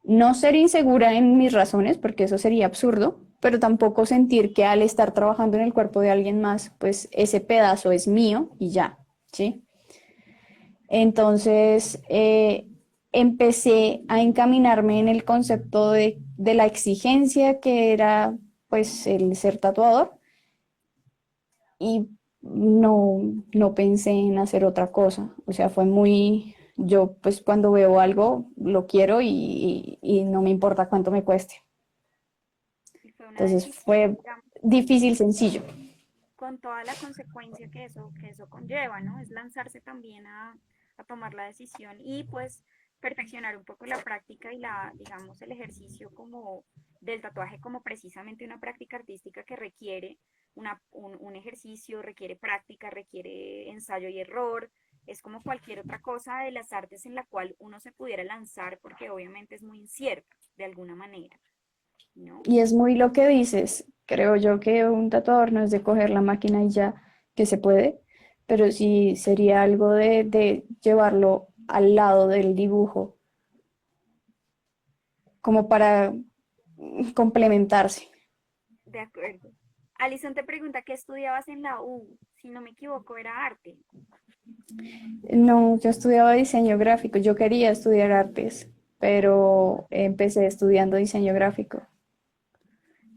No ser insegura en mis razones, porque eso sería absurdo, pero tampoco sentir que al estar trabajando en el cuerpo de alguien más, pues ese pedazo es mío y ya, ¿sí? Entonces, empecé a encaminarme en el concepto de la exigencia que era pues el ser tatuador y no, no pensé en hacer otra cosa. O sea, fue muy, yo pues cuando veo algo lo quiero y no me importa cuánto me cueste. Y fue una Entonces decisión, fue digamos, difícil, sencillo. con toda la consecuencia que eso conlleva, ¿no? Es lanzarse también a tomar la decisión y pues perfeccionar un poco la práctica y la, digamos, el ejercicio como del tatuaje como precisamente una práctica artística que requiere un ejercicio, requiere práctica, requiere ensayo y error. Es como cualquier otra cosa de las artes en la cual uno se pudiera lanzar porque obviamente es muy incierta de alguna manera, ¿no? Y es muy lo que dices. Creo yo que un tatuador no es de coger la máquina y ya que se puede, pero sí sería algo de llevarlo al lado del dibujo, como para complementarse. De acuerdo. Alison te pregunta qué estudiabas en la U. Si no me equivoco, era arte. No, yo estudiaba diseño gráfico, yo quería estudiar artes, pero empecé estudiando diseño gráfico.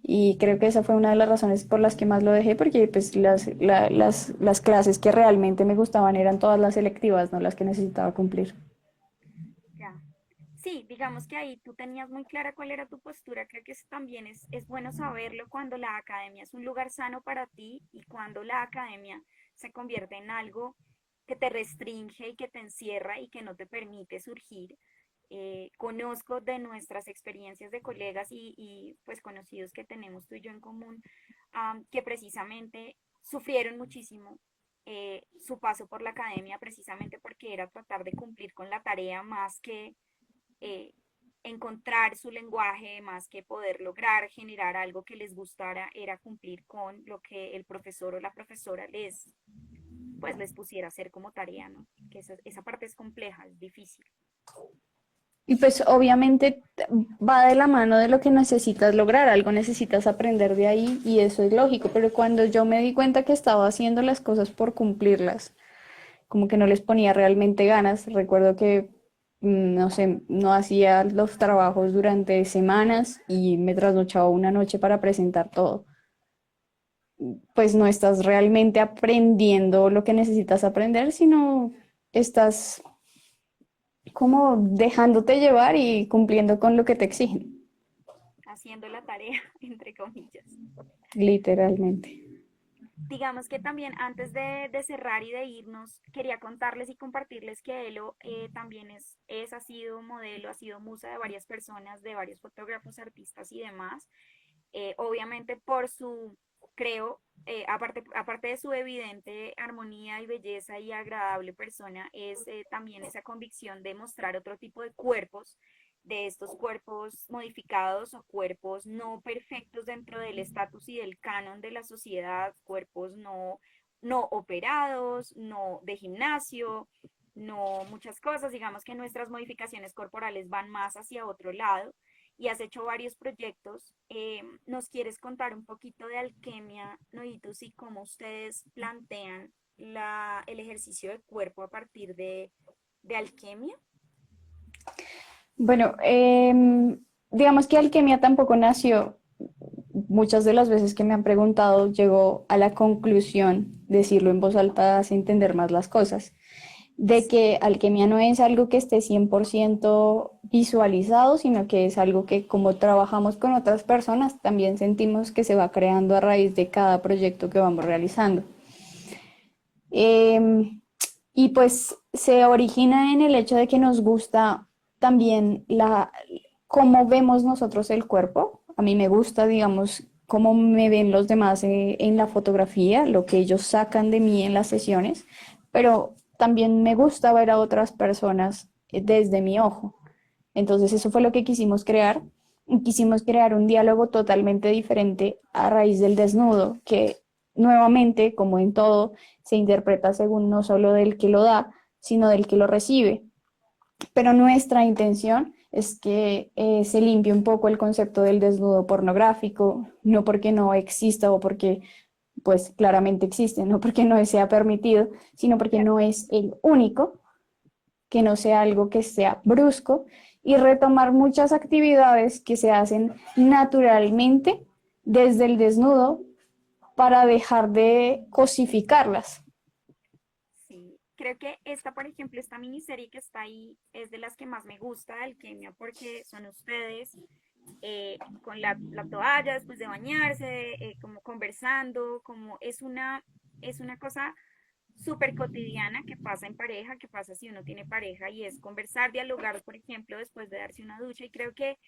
Y creo que esa fue una de las razones por las que más lo dejé, porque pues las clases que realmente me gustaban eran todas las selectivas, no las que necesitaba cumplir. Ya. Sí, digamos que ahí tú tenías muy clara cuál era tu postura. Creo que eso también es bueno saberlo cuando la academia es un lugar sano para ti y cuando la academia se convierte en algo que te restringe y que te encierra y que no te permite surgir. Conozco de nuestras experiencias de colegas pues conocidos que tenemos tú y yo en común, que precisamente sufrieron muchísimo su paso por la academia precisamente porque era tratar de cumplir con la tarea más que eh, encontrar su lenguaje, más que poder lograr generar algo que les gustara, era cumplir con lo que el profesor o la profesora pues les pusiera a hacer como tarea, ¿no? Que esa parte es compleja, es difícil. Y pues obviamente va de la mano de lo que necesitas lograr, algo necesitas aprender de ahí y eso es lógico, pero cuando yo me di cuenta que estaba haciendo las cosas por cumplirlas, como que no les ponía realmente ganas, recuerdo que, no sé, no hacía los trabajos durante semanas y me trasnochaba una noche para presentar todo. Pues no estás realmente aprendiendo lo que necesitas aprender, sino estás como dejándote llevar y cumpliendo con lo que te exigen, Haciendo la tarea, entre comillas. literalmente. Digamos que también antes de cerrar y de irnos, quería contarles y compartirles que Elo también ha sido modelo, ha sido musa de varias personas, de varios fotógrafos, artistas y demás. Obviamente por su, creo, aparte de su evidente armonía y belleza y agradable persona, es también esa convicción de mostrar otro tipo de cuerpos de estos cuerpos modificados o cuerpos no perfectos dentro del estatus y del canon de la sociedad, cuerpos no operados, no de gimnasio, no muchas cosas. Digamos que nuestras modificaciones corporales van más hacia otro lado y has hecho varios proyectos. ¿Nos quieres contar un poquito de Alquimia, Noitus, y cómo ustedes plantean el ejercicio de cuerpo a partir de Alquimia? Bueno, digamos que Alquimia tampoco nació. Muchas de las veces que me han preguntado, llego a la conclusión, decirlo en voz alta hace entender más las cosas, de que Alquimia no es algo que esté 100% visualizado, sino que es algo que, como trabajamos con otras personas, también sentimos que se va creando a raíz de cada proyecto que vamos realizando. Y pues se origina en el hecho de que nos gusta también cómo vemos nosotros el cuerpo. A mí me gusta, digamos, cómo me ven los demás en la fotografía, lo que ellos sacan de mí en las sesiones, pero también me gusta ver a otras personas desde mi ojo. Entonces eso fue lo que quisimos crear. Y quisimos crear un diálogo totalmente diferente a raíz del desnudo, que nuevamente, como en todo, se interpreta según no solo del que lo da, sino del que lo recibe. Pero nuestra intención es que se limpie un poco el concepto del desnudo pornográfico, no porque no exista o porque pues claramente existe, no porque no sea permitido, sino porque no es el único, que no sea algo que sea brusco, y retomar muchas actividades que se hacen naturalmente desde el desnudo para dejar de cosificarlas. Sí, creo que esta, por ejemplo, esta miniserie que está ahí es de las que más me gusta de Alquimia porque son ustedes con la toalla después de bañarse, como conversando, como es una cosa súper cotidiana que pasa en pareja, que pasa si uno tiene pareja y es conversar, dialogar, por ejemplo, después de darse una ducha. Y creo que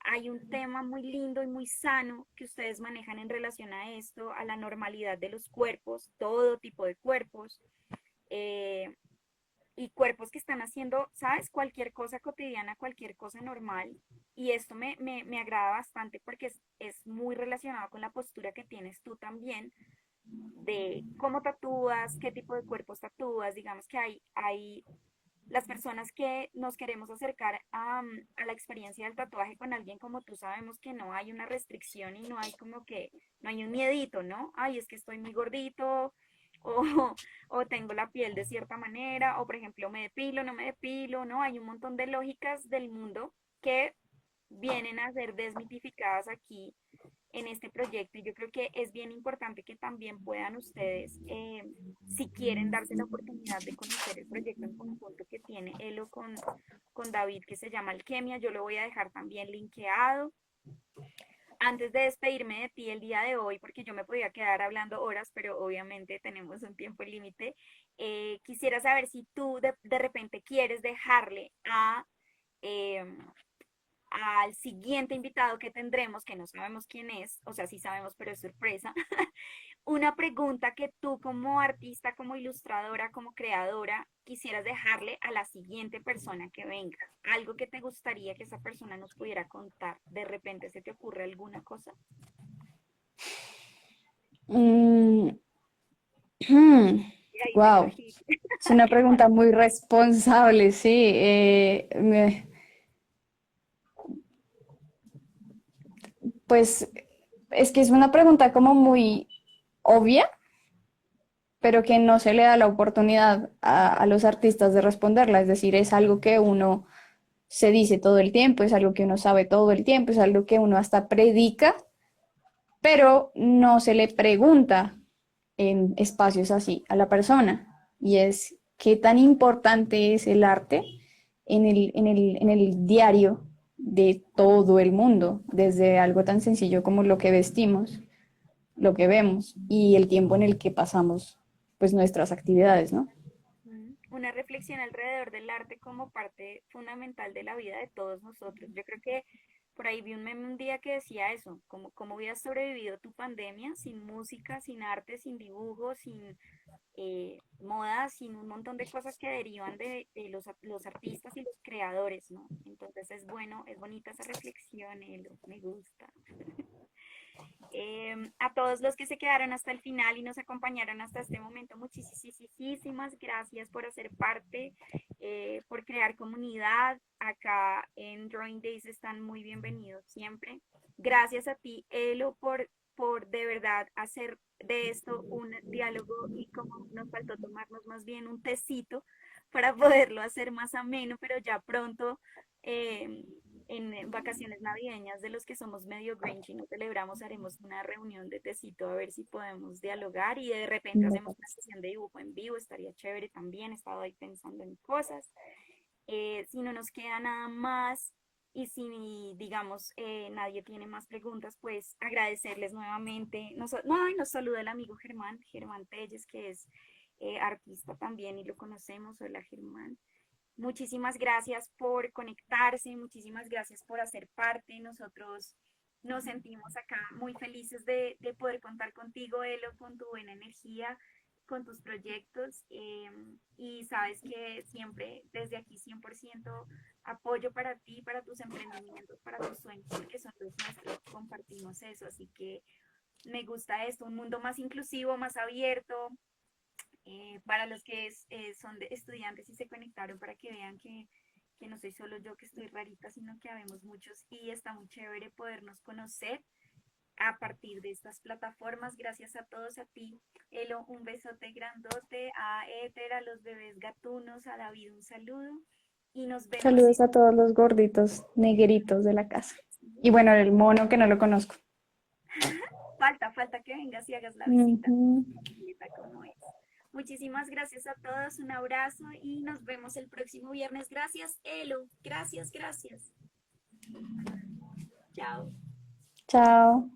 hay un tema muy lindo y muy sano que ustedes manejan en relación a esto, a la normalidad de los cuerpos, todo tipo de cuerpos. eh, y cuerpos que están haciendo, ¿sabes? Cualquier cosa cotidiana, cualquier cosa normal. Y esto me agrada bastante porque es muy relacionado con la postura que tienes tú también, de cómo tatúas, qué tipo de cuerpos tatúas. Digamos que hay las personas que nos queremos acercar a la experiencia del tatuaje con alguien como tú, sabemos que no hay una restricción y no hay como que, no hay un miedito, ¿no? Ay, es que estoy muy gordito, o, o tengo la piel de cierta manera, o por ejemplo me depilo, no me depilo, ¿no? Hay un montón de lógicas del mundo que vienen a ser desmitificadas aquí en este proyecto, y yo creo que es bien importante que también puedan ustedes, si quieren darse la oportunidad de conocer el proyecto en conjunto que tiene Elo con David, que se llama Alquimia. Yo lo voy a dejar también linkeado. Antes de despedirme de ti el día de hoy, porque yo me podía quedar hablando horas, pero obviamente tenemos un tiempo límite, quisiera saber si tú de repente quieres dejarle eh, al siguiente invitado que tendremos, que no sabemos quién es, o sea, sí sabemos, pero es sorpresa, una pregunta que tú como artista, como ilustradora, como creadora, quisieras dejarle a la siguiente persona que venga. Algo que te gustaría que esa persona nos pudiera contar. ¿De repente se te ocurre alguna cosa? Mm, Y ahí te wow, cogí. es una pregunta muy responsable, sí. Pues es que es una pregunta como muy obvia, pero que no se le da la oportunidad a los artistas de responderla. Es decir, es algo que uno se dice todo el tiempo, es algo que uno sabe todo el tiempo, es algo que uno hasta predica, pero no se le pregunta en espacios así a la persona. Y es qué tan importante es el arte en el diario de todo el mundo, desde algo tan sencillo como lo que vestimos, lo que vemos y el tiempo en el que pasamos pues nuestras actividades, ¿no? Una reflexión alrededor del arte como parte fundamental de la vida de todos nosotros. Yo creo que por ahí vi un meme un día que decía eso, como cómo hubieras sobrevivido tu pandemia sin música, sin arte, sin dibujo, sin moda, sino un montón de cosas que derivan de los artistas y los creadores, ¿no? Entonces es bueno, es bonita esa reflexión, Elo, me gusta. A todos los que se quedaron hasta el final y nos acompañaron hasta este momento, muchísimas gracias por hacer parte, por crear comunidad. Acá en Drawing Days están muy bienvenidos siempre. Gracias a ti, Elo, por de verdad hacer de esto un diálogo y como nos faltó tomarnos más bien un tecito para poderlo hacer más ameno, pero ya pronto en vacaciones navideñas de los que somos medio Grinch y no celebramos, haremos una reunión de tecito a ver si podemos dialogar y de repente Me hacemos una parece. sesión de dibujo en vivo, estaría chévere también, he estado ahí pensando en cosas. Si no nos queda nada más y si, digamos, nadie tiene más preguntas, pues agradecerles nuevamente. Nos saluda el amigo Germán, Germán Telles, que es artista también y lo conocemos. Hola, Germán. Muchísimas gracias por conectarse, muchísimas gracias por hacer parte. Nosotros nos sentimos acá muy felices de poder contar contigo, Elo, con tu buena energía, con tus proyectos y sabes que siempre desde aquí 100% apoyo para ti, para tus emprendimientos, para tus sueños, porque son los nuestros, compartimos eso, así que me gusta esto, un mundo más inclusivo, más abierto, para los que son estudiantes y se conectaron para que vean que no soy solo yo que estoy rarita, sino que habemos muchos y está muy chévere podernos conocer a partir de estas plataformas. Gracias a todos, a ti, Elo, un besote grandote, a Éter, a los bebés gatunos, a David un saludo y nos vemos. Saludos a todos los gorditos negritos de la casa. Y bueno, el mono que no lo conozco. Falta que vengas y hagas la visita. Ujú. Como es. Muchísimas gracias a todos, un abrazo y nos vemos el próximo viernes. Gracias, Elo. Gracias. Chao. Chao.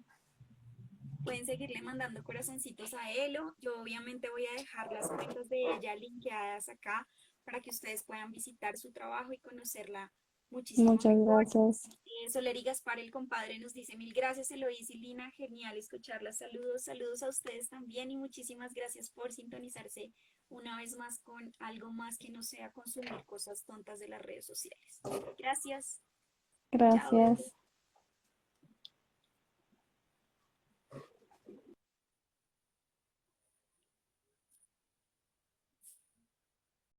Pueden seguirle mandando corazoncitos a Elo. Yo obviamente voy a dejar las cuentas de ella linkeadas acá para que ustedes puedan visitar su trabajo y conocerla muchísimo Muchas mejor. gracias. Soleri Gaspar, el compadre, nos dice mil gracias, Eloís y Lina, genial escucharla. Saludos a ustedes también y muchísimas gracias por sintonizarse una vez más con algo más que no sea consumir cosas tontas de las redes sociales. Gracias. Chao. Gracias.